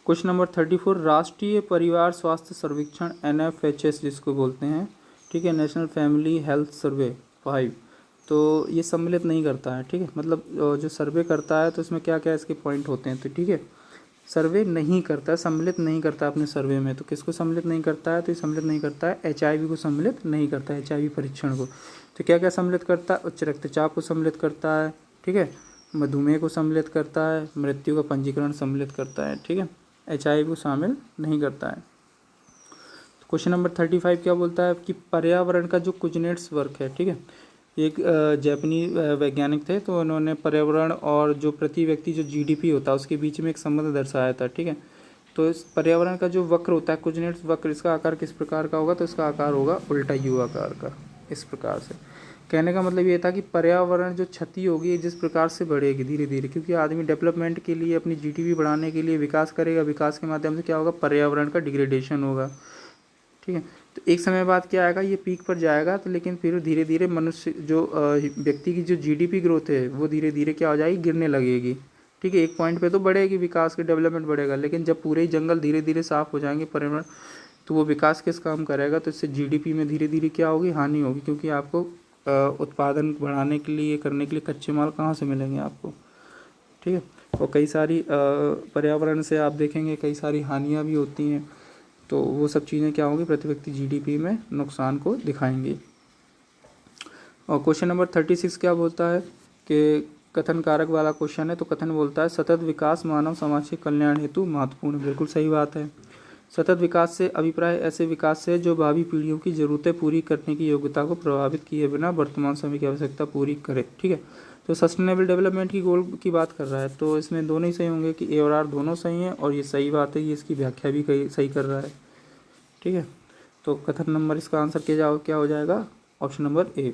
[SPEAKER 1] क्वेश्चन नंबर 34 राष्ट्रीय परिवार स्वास्थ्य सर्वेक्षण NFHS जिसको बोलते हैं, ठीक है, नेशनल फैमिली हेल्थ सर्वे 5, तो ये सम्मिलित नहीं करता है, ठीक है। मतलब जो सर्वे करता है तो इसमें क्या क्या इसके पॉइंट होते हैं, तो ठीक है, सर्वे नहीं करता, सम्मिलित नहीं करता अपने सर्वे में। तो किसको सम्मिलित नहीं करता है, तो ये सम्मिलित नहीं करता है HIV को सम्मिलित नहीं करता है, HIV परीक्षण को। तो क्या क्या सम्मिलित करता है, उच्च रक्तचाप को सम्मिलित करता है, ठीक है, मधुमेह को सम्मिलित करता है, मृत्यु का पंजीकरण सम्मिलित करता है, ठीक है, HIV को शामिल नहीं करता है। क्वेश्चन नंबर 35 क्या बोलता है कि पर्यावरण का जो कुजनेट्स वर्क है, ठीक है, एक जापानीज वैज्ञानिक थे, तो उन्होंने पर्यावरण और जो प्रति व्यक्ति जो GDP होता है उसके बीच में एक संबंध दर्शाया था, ठीक है। तो इस पर्यावरण का जो वक्र होता है, कुजनेट्स वक्र, इसका आकार किस प्रकार का होगा, तो इसका आकार होगा उल्टा U आकार का, इस प्रकार से। कहने का मतलब ये था कि पर्यावरण जो क्षति होगी जिस प्रकार से बढ़ेगी धीरे धीरे, क्योंकि आदमी डेवलपमेंट के लिए अपनी GDP बढ़ाने के लिए विकास करेगा, विकास के माध्यम से क्या होगा, पर्यावरण का डिग्रेडेशन होगा, ठीक है। तो एक समय बाद क्या आएगा, ये पीक पर जाएगा, तो लेकिन फिर धीरे धीरे मनुष्य जो व्यक्ति की जो GDP ग्रोथ है वो धीरे धीरे क्या हो जाएगी, गिरने लगेगी, ठीक है। एक पॉइंट पे तो बढ़ेगी, विकास के डेवलपमेंट बढ़ेगा, लेकिन जब पूरे ही जंगल धीरे धीरे साफ हो जाएंगे पर्यावरण, तो वो विकास किस काम करेगा, तो इससे GDP में धीरे धीरे क्या होगी, हानि होगी, क्योंकि आपको उत्पादन बढ़ाने के लिए, करने के लिए कच्चे माल कहाँ से मिलेंगे आपको, ठीक है। और कई सारी पर्यावरण से आप देखेंगे कई सारी हानियाँ भी होती हैं, तो वो सब चीज़ें क्या होंगी, प्रति व्यक्ति GDP में नुकसान को दिखाएंगी। और क्वेश्चन नंबर 36 क्या बोलता है कि कथन कारक वाला क्वेश्चन है। तो कथन बोलता है सतत विकास मानव समाज के कल्याण हेतु महत्वपूर्ण, बिल्कुल सही बात है। सतत विकास से अभिप्राय ऐसे विकास से जो भावी पीढ़ियों की ज़रूरतें पूरी करने की योग्यता को प्रभावित किए बिना वर्तमान समय की आवश्यकता पूरी करे, ठीक है। तो सस्टेनेबल डेवलपमेंट की गोल की बात कर रहा है, तो इसमें दोनों ही सही होंगे कि A और R दोनों सही हैं, और ये सही बात है, ये इसकी व्याख्या भी सही कर रहा है, ठीक है। तो कथन नंबर इसका आंसर क्या हो जाएगा, option number A।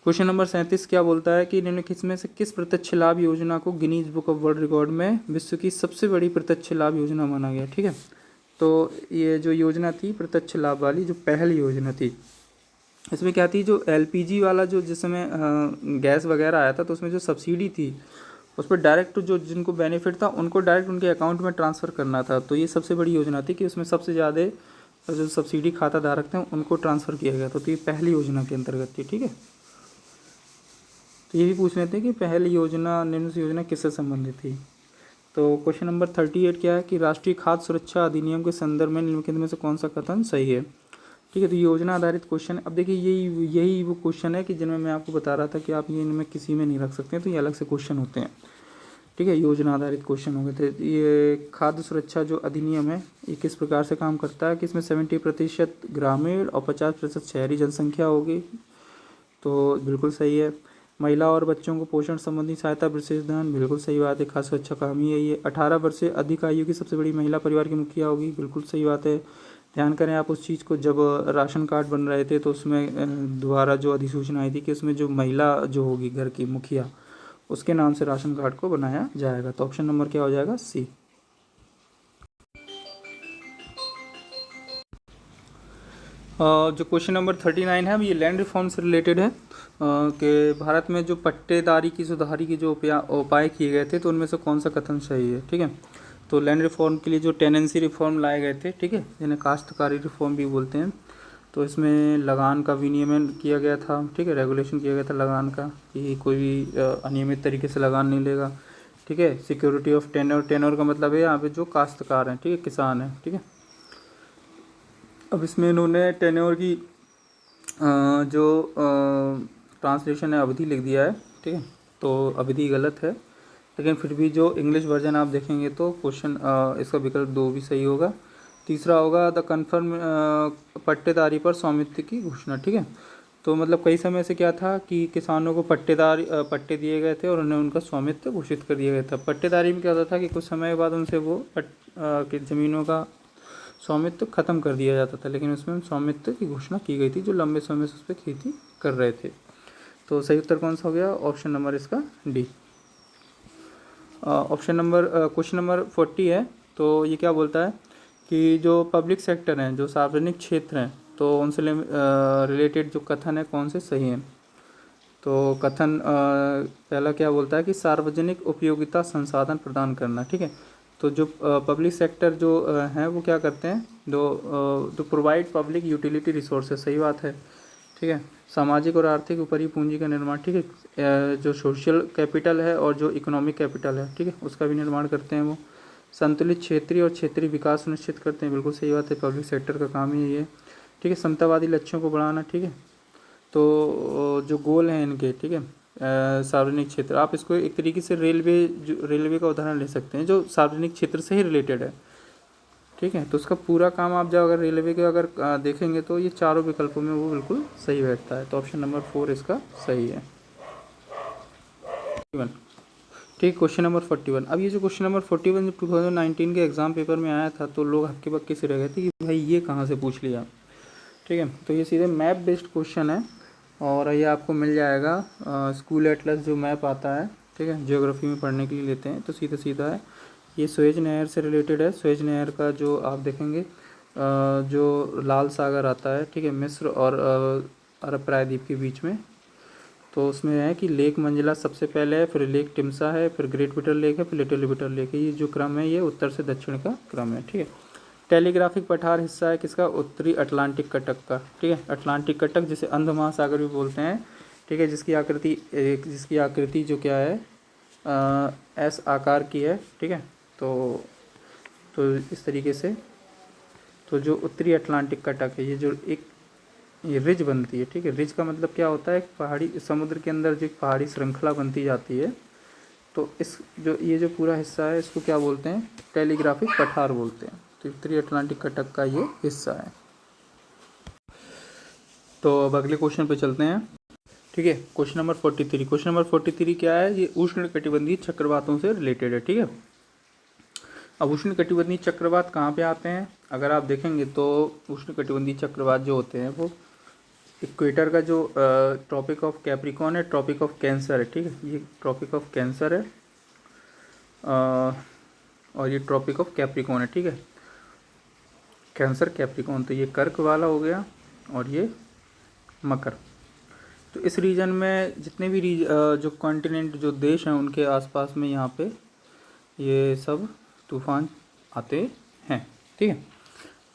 [SPEAKER 1] Question number 37 क्या बोलता है कि निम्नलिखित में से किस प्रत्यक्ष लाभ योजना को Guinness book of world record में विश्व की सबसे बड़ी प्रत्यक्ष लाभ योजना माना गया, ठीक है। तो ये जो योजना थी प्रत्यक्ष लाभ वाली, जो पहल योजना थी, इसमें क्या थी, जो LPG वाला जो जिस समय गैस वगैरह आया था तो उसमें जो सब्सिडी थी उस पर डायरेक्ट जो जिनको बेनिफिट था उनको डायरेक्ट उनके अकाउंट में ट्रांसफ़र करना था। तो ये सबसे बड़ी योजना थी कि उसमें सबसे ज़्यादा जो सब्सिडी खाता धारक थे उनको ट्रांसफ़र किया गया था। तो ये पहली योजना के अंतर्गत थी, ठीक है। तो ये भी पूछ लेते हैं कि पहली योजना निम्न से योजना किससे संबंधित थी। तो क्वेश्चन नंबर 38 क्या है कि राष्ट्रीय खाद्य सुरक्षा अधिनियम के संदर्भ में निम्नलिखित में से कौन सा कथन सही है। ठीक है, तो योजना आधारित क्वेश्चन। अब देखिए यही वो क्वेश्चन है कि जिनमें मैं आपको बता रहा था कि आप ये इनमें किसी में नहीं रख सकते, तो ये अलग से क्वेश्चन होते हैं। ठीक है, योजना आधारित क्वेश्चन हो गए थे। ये खाद्य सुरक्षा जो अधिनियम है ये किस प्रकार से काम करता है कि इसमें 70% ग्रामीण और 50% शहरी जनसंख्या होगी, तो बिल्कुल सही है। महिला और बच्चों को पोषण संबंधी सहायता विशेष ध्यान, बिल्कुल सही बात है, खाद्य सुरक्षा का हम ही है ये। 18 वर्ष से अधिक आयु की सबसे बड़ी महिला परिवार की मुखिया होगी, बिल्कुल सही बात है। ध्यान करें आप उस चीज़ को, जब राशन कार्ड बन रहे थे तो उसमें दोबारा जो अधिसूचना आई थी कि उसमें जो महिला जो होगी घर की मुखिया, उसके नाम से राशन कार्ड को बनाया जाएगा। तो ऑप्शन नंबर क्या हो जाएगा, सी। जो क्वेश्चन नंबर 39 है ये लैंड रिफॉर्म से रिलेटेड है कि भारत में जो पट्टेदारी की सुधारी की जो उपाय किए गए थे तो उनमें से कौन सा कथन सही है। ठीक है, तो लैंड रिफॉर्म के लिए जो टेनेंसी रिफॉर्म लाए गए थे, ठीक है, जिन्हें काश्तकारी रिफॉर्म भी बोलते हैं, तो इसमें लगान का विनियमन किया गया था। ठीक है, रेगुलेशन किया गया था लगान का कि कोई भी अनियमित तरीके से लगान नहीं लेगा। ठीक है, सिक्योरिटी ऑफ टेनर, टेनर का मतलब है यहाँ पे जो काश्तकार हैं, ठीक है, किसान हैं। ठीक है, अब इसमें इन्होंने टेन्योर की जो ट्रांसलेशन है अवधि लिख दिया है। ठीक है, तो अवधि गलत है, लेकिन फिर भी जो इंग्लिश वर्जन आप देखेंगे तो क्वेश्चन इसका विकल्प 2 भी सही होगा। तीसरा होगा द कन्फर्म पट्टेदारी पर स्वामित्व की घोषणा। ठीक है, तो मतलब कई समय से क्या था कि किसानों को पट्टे दिए गए थे और उन्हें उनका स्वामित्व घोषित कर दिया गया था। पट्टेदारी में क्या होता था कि कुछ समय बाद उनसे वो ज़मीनों का स्वामित्व खत्म कर दिया जाता था, लेकिन उसमें स्वामित्व की घोषणा की गई थी जो लंबे समय से उस पर खेती कर रहे थे। तो सही उत्तर कौन सा हो गया, ऑप्शन नंबर इसका D. Option number question number 40 है, तो ये क्या बोलता है कि जो पब्लिक सेक्टर हैं, जो सार्वजनिक क्षेत्र हैं, तो उनसे रिलेटेड जो कथन है कौन से सही हैं। तो कथन पहला क्या बोलता है कि सार्वजनिक उपयोगिता संसाधन प्रदान करना। ठीक है, तो जो पब्लिक सेक्टर जो हैं वो क्या करते हैं, जो प्रोवाइड पब्लिक यूटिलिटी रिसोर्सेज, सही बात है। ठीक है, सामाजिक और आर्थिक ऊपरी पूंजी का निर्माण। ठीक है, जो सोशल कैपिटल है और जो इकोनॉमिक कैपिटल है, ठीक है, उसका भी निर्माण करते हैं वो। संतुलित क्षेत्रीय और क्षेत्रीय विकास सुनिश्चित करते हैं, बिल्कुल सही बात है, पब्लिक सेक्टर का काम ही है। ठीक है, समतावादी लक्ष्यों को बढ़ाना। ठीक है, तो जो गोल हैं इनके, ठीक है, सार्वजनिक क्षेत्र, आप इसको एक तरीके से रेलवे का उदाहरण ले सकते हैं जो सार्वजनिक क्षेत्र से ही रिलेटेड है। ठीक है, तो उसका पूरा काम आप जब अगर रेलवे के अगर देखेंगे तो ये चारों विकल्पों में वो बिल्कुल सही बैठता है। तो ऑप्शन नंबर 4 इसका सही है। ठीक, क्वेश्चन नंबर 41। अब ये जो क्वेश्चन नंबर 41 जो 2019 के एग्ज़ाम पेपर में आया था तो लोग हक्के बक्के से रह गए थे कि भाई ये कहाँ से पूछ लिया। ठीक है, तो ये सीधे मैप बेस्ड क्वेश्चन है और ये आपको मिल जाएगा स्कूल एटलस जो मैप आता है। ठीक है, ज्योग्राफी में पढ़ने के लिए लेते हैं तो सीधा सीधा है, ये सुएज नहर से रिलेटेड है। सुएज नहर का जो आप देखेंगे जो लाल सागर आता है, ठीक है, मिस्र और अरब प्रायद्वीप के बीच में, तो उसमें है कि लेक मंजिला सबसे पहले है, फिर लेक टिम्सा है, फिर ग्रेट बिटर लेक है, फिर लिटिल बिटर लेक है। ये जो क्रम है ये उत्तर से दक्षिण का क्रम है। ठीक है, टेलीग्राफिक पठार हिस्सा है किसका, उत्तरी अटलांटिक कटक का। ठीक है, अटलांटिक कटक जिसे अंध महासागर भी बोलते हैं। ठीक है, जिसकी आकृति जो क्या है एस आकार की है। ठीक है, तो इस तरीके से तो जो उत्तरी अटलांटिक कटक है ये जो ये रिज बनती है। ठीक है, रिज का मतलब क्या होता है, पहाड़ी समुद्र के अंदर जो एक पहाड़ी श्रृंखला बनती जाती है, तो ये जो पूरा हिस्सा है इसको क्या बोलते हैं, टेलीग्राफिक पठार बोलते हैं। तो उत्तरी अटलांटिक कटक का ये हिस्सा है। तो अब अगले क्वेश्चन पे चलते हैं। ठीक है, क्वेश्चन नंबर 43। क्वेश्चन नंबर 43 क्या है, ये उष्णकटिबंधीय चक्रवातों से रिलेटेड है। ठीक है, अब उष्णकटिबंधीय चक्रवात कहाँ पे आते हैं, अगर आप देखेंगे तो उष्णकटिबंधीय चक्रवात जो होते हैं वो इक्वेटर का जो ट्रॉपिक ऑफ कैप्रिकॉन है, ट्रॉपिक ऑफ कैंसर है। ठीक है, ये ट्रॉपिक ऑफ कैंसर है और ये ट्रॉपिक ऑफ कैप्रिकॉन है। ठीक है, कैंसर कैप्रिकॉन, तो ये कर्क वाला हो गया और ये मकर। तो इस रीजन में जितने भी जो कॉन्टिनेंट जो देश हैं उनके आसपास में यहाँ पे ये सब तूफ़ान आते हैं। ठीक है,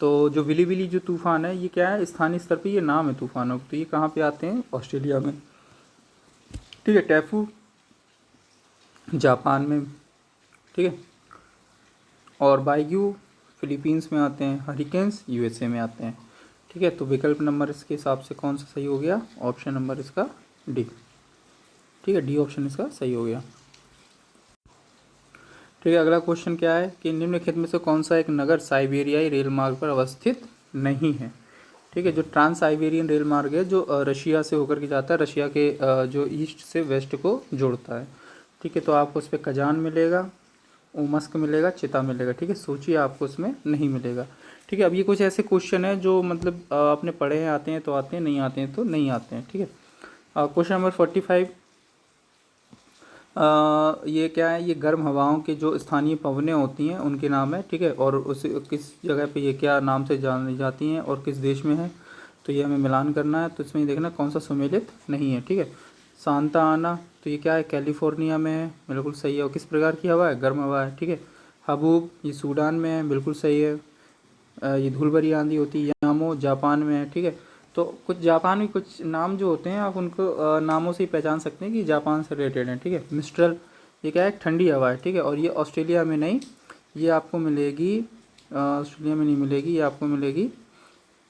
[SPEAKER 1] तो जो विली विली जो तूफ़ान है ये क्या है, स्थानीय स्तर पे ये नाम है तूफ़ानों का, तो ये कहाँ पे आते हैं, ऑस्ट्रेलिया में। ठीक है, टैफू जापान में। ठीक है, और बाइग्यू फिलीपींस में आते हैं, हरिकेन्स यूएसए में आते हैं। ठीक है, तो विकल्प नंबर इसके हिसाब से कौन सा सही हो गया, ऑप्शन नंबर इसका डी। ठीक है, डी ऑप्शन इसका सही हो गया। ठीक है, अगला क्वेश्चन क्या है कि निम्नलिखित में से कौन सा एक नगर साइबेरियाई रेल मार्ग पर अवस्थित नहीं है। ठीक है, जो ट्रांस साइबेरियन रेल मार्ग है जो रशिया से होकर के जाता है, रशिया के जो ईस्ट से वेस्ट को जोड़ता है। ठीक है, तो आपको उस पर कजान मिलेगा, उमस्क मिलेगा, चिता मिलेगा। ठीक है, सोचिए आपको उसमें नहीं मिलेगा। ठीक है, अब ये कुछ ऐसे क्वेश्चन है जो मतलब आपने पढ़े हैं, आते हैं तो आते हैं, नहीं आते हैं तो नहीं आते हैं। ठीक है, क्वेश्चन नंबर 45 ये क्या है, ये गर्म हवाओं के जो स्थानीय पवनें होती हैं उनके नाम है। ठीक है, और उस किस जगह पे ये क्या नाम से जानी जाती हैं और किस देश में है, तो ये हमें मिलान करना है। तो इसमें देखना कौन सा सम्मिलित नहीं है। ठीक है, सांता आना, तो ये क्या है, कैलिफोर्निया में है, बिल्कुल सही है। और किस प्रकार की हवा है, गर्म हवा है। ठीक है, हबूब ये सूडान में है, बिल्कुल सही है। ये धूल भरी आंधी होती है, यामो जापान में है। ठीक है, तो कुछ जापान में कुछ नाम जो होते हैं आप उनको नामों से ही पहचान सकते हैं कि जापान से रिलेटेड हैं। ठीक है, मिस्ट्रल ये क्या है, ठंडी हवा है। ठीक है, और ये ऑस्ट्रेलिया में नहीं, ये आपको मिलेगी ऑस्ट्रेलिया में नहीं मिलेगी, ये आपको मिलेगी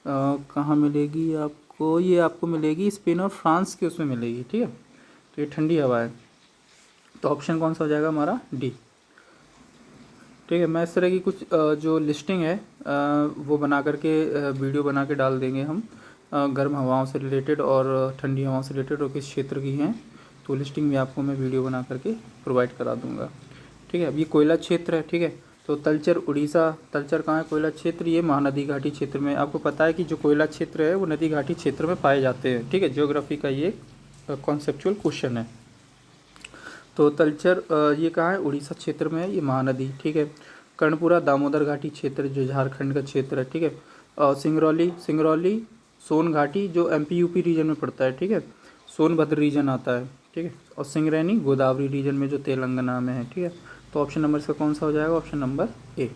[SPEAKER 1] कहाँ मिलेगी आपको, ये आपको मिलेगी स्पेन और फ्रांस के उसमें मिलेगी। ठीक है, तो ये ठंडी हवा है, तो ऑप्शन कौन सा हो जाएगा हमारा, डी। ठीक है, मैं इस तरह की कुछ जो लिस्टिंग है वो बना करके वीडियो बना के डाल देंगे हम, गर्म हवाओं से रिलेटेड और ठंडी हवाओं से रिलेटेड और किस क्षेत्र की हैं, तो लिस्टिंग भी आपको मैं वीडियो बना करके प्रोवाइड करा दूंगा। ठीक है, अब ये कोयला क्षेत्र है। ठीक है, तो तलचर उड़ीसा, तलचर कहाँ है, कोयला क्षेत्र, ये महानदी घाटी क्षेत्र में। आपको पता है कि जो कोयला क्षेत्र है वो नदी घाटी क्षेत्र में पाए जाते हैं। ठीक है, ज्योग्राफी का ये कॉन्सेप्चुअल क्वेश्चन है। तो तलचर ये कहाँ है, उड़ीसा क्षेत्र में है, ये महानदी। ठीक है, कर्णपुरा दामोदर घाटी क्षेत्र जो झारखंड का क्षेत्र है। ठीक है, और सिंगरौली, सिंगरौली सोन घाटी जो एमपी यूपी रीजन में पड़ता है। ठीक है, सोनभद्र रीजन आता है। ठीक है, और सिंगरैनी गोदावरी रीजन में जो तेलंगाना में है। ठीक है, तो ऑप्शन नंबर इसका कौन सा हो जाएगा, ऑप्शन नंबर ए।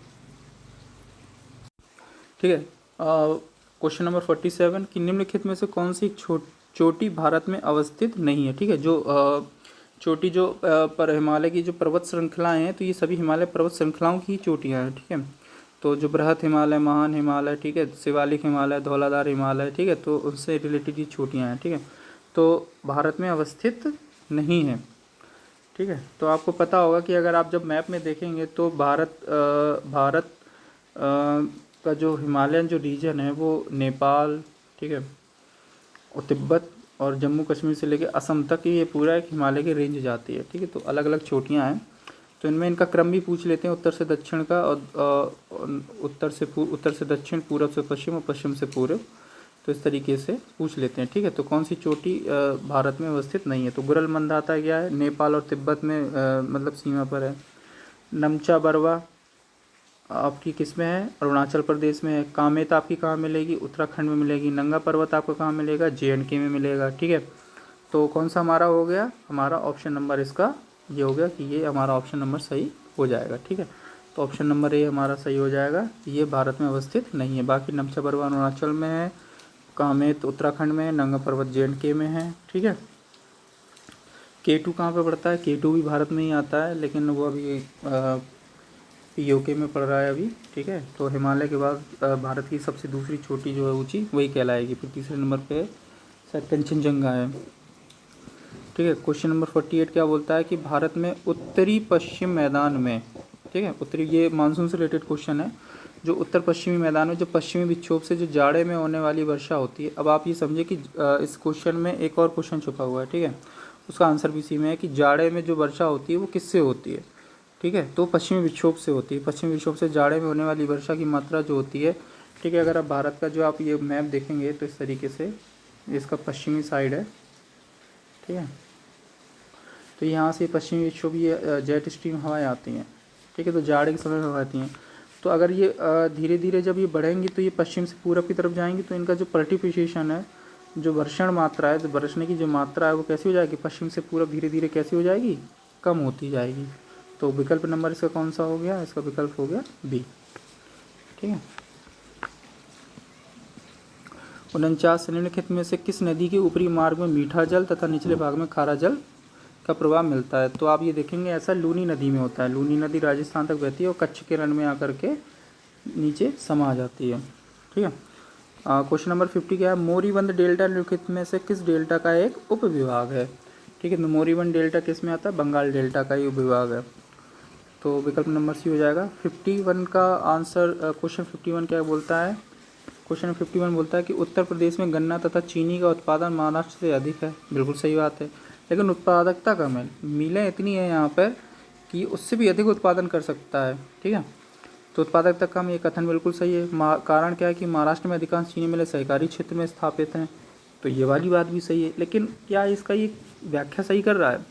[SPEAKER 1] ठीक है, क्वेश्चन नंबर 47 कि निम्नलिखित में से कौन सी चोटी भारत में अवस्थित नहीं है। ठीक है, जो चोटी जो पर हिमालय की जो पर्वत श्रृंखलाएं हैं, तो ये सभी हिमालय पर्वत श्रृंखलाओं की चोटियां हैं। ठीक है, तो जो बृहत हिमालय, महान हिमालय, ठीक है, शिवालिक हिमालय, धौलाधार हिमालय, ठीक है, तो उससे रिलेटेड ये चोटियाँ हैं। ठीक है, तो भारत में अवस्थित नहीं है। ठीक है, तो आपको पता होगा कि अगर आप जब मैप में देखेंगे तो भारत का जो हिमालयन जो रीजन है वो नेपाल, ठीक है, और तिब्बत और जम्मू कश्मीर से लेकर असम तक ये पूरा एक हिमालय की रेंज जाती है। ठीक है, तो अलग अलग चोटियाँ हैं, तो इनमें इनका क्रम भी पूछ लेते हैं, उत्तर से दक्षिण का, और उत्तर से दक्षिण, पूरब से पश्चिम और पश्चिम से पूर्व, तो इस तरीके से पूछ लेते हैं। ठीक है, तो कौन सी चोटी भारत में अवस्थित नहीं है, तो गुरल मंदाता क्या है, नेपाल और तिब्बत में मतलब सीमा पर है। नमचा बरवा आपकी किस में है, अरुणाचल प्रदेश में है। कामेत आपकी कहाँ मिलेगी, उत्तराखंड में मिलेगी। नंगा पर्वत आपको कहाँ मिलेगा, JNK में मिलेगा। ठीक है, तो कौन सा हमारा हो गया, हमारा ऑप्शन नंबर इसका ये हो गया कि ये हमारा ऑप्शन नंबर सही हो जाएगा। ठीक है, तो ऑप्शन नंबर ए हमारा सही हो जाएगा, ये भारत में अवस्थित नहीं है। बाकी नमचा बरवा अरुणाचल में है, कामेत उत्तराखंड में है, नंगा पर्वत JNK में है। ठीक है, K2 कहाँ पे पड़ता है, K2 भी भारत में ही आता है, लेकिन वो अभी UK में पड़ रहा है अभी। ठीक है, तो हिमालय के बाद भारत की सबसे दूसरी छोटी जो है ऊंची वही कहलाएगी। फिर तीसरे नंबर पे शायद कंचनजंगा है। ठीक है, क्वेश्चन नंबर 48 क्या बोलता है कि भारत में उत्तरी पश्चिम मैदान में, ठीक है, उत्तरी, ये मानसून से रिलेटेड क्वेश्चन है, जो उत्तर पश्चिमी मैदान में जो पश्चिमी विक्षोभ से जो जाड़े में होने वाली वर्षा होती है। अब आप ये समझिए कि इस क्वेश्चन में एक और क्वेश्चन छुपा हुआ है। ठीक है, उसका आंसर भी इसी में है कि जाड़े में जो वर्षा होती है वो किससे होती है। ठीक है, तो पश्चिमी विक्षोभ से होती है। पश्चिमी विक्षोभ से जाड़े में होने वाली वर्षा की मात्रा जो होती है, ठीक है, अगर आप भारत का जो आप ये मैप देखेंगे तो इस तरीके से इसका पश्चिमी साइड है। ठीक है, तो यहाँ से पश्चिमी विक्षोभ ये जेट स्ट्रीम हवाएं आती हैं। ठीक है, तो जाड़े के समय हवा आती हैं। तो अगर ये धीरे धीरे जब ये बढ़ेंगी तो ये पश्चिम से पूरब की तरफ जाएंगी, तो इनका जो प्रेसिपिटेशन है जो वर्षण मात्रा है, तो बरसने की जो मात्रा है वो कैसी हो जाएगी, पश्चिम से पूरब धीरे धीरे कैसी हो जाएगी, कम होती जाएगी। तो विकल्प नंबर इसका कौन सा हो गया, इसका विकल्प हो गया बी। ठीक है। 49 निम्नलिखित में से किस नदी के ऊपरी मार्ग में मीठा जल तथा निचले भाग में खारा जल का प्रवाह मिलता है। तो आप ये देखेंगे ऐसा लूनी नदी में होता है। लूनी नदी राजस्थान तक बहती है और कच्छ के रण में आकर के नीचे समा जाती है। ठीक है। क्वेश्चन नंबर 50 क्या है, मोरीबंद डेल्टा निम्नलिखित में से किस डेल्टा का एक उपविभाग है। ठीक है। तो मोरीबंद डेल्टा किस में आता है, बंगाल डेल्टा का ही उपविभाग है। तो विकल्प नंबर सी हो जाएगा। 51 का आंसर, क्वेश्चन 51 क्या बोलता है, क्वेश्चन 51 बोलता है कि उत्तर प्रदेश में गन्ना तथा चीनी का उत्पादन महाराष्ट्र से अधिक है। बिल्कुल सही बात है, लेकिन उत्पादकता कम है। मिलें इतनी है यहाँ पर कि उससे भी अधिक उत्पादन कर सकता है। ठीक है। तो उत्पादकता कम, ये कथन बिल्कुल सही है। कारण क्या है कि महाराष्ट्र में अधिकांश चीनी मिलें सहकारी क्षेत्र में स्थापित हैं। तो ये वाली बात भी सही है, लेकिन क्या इसका ये व्याख्या सही कर रहा है,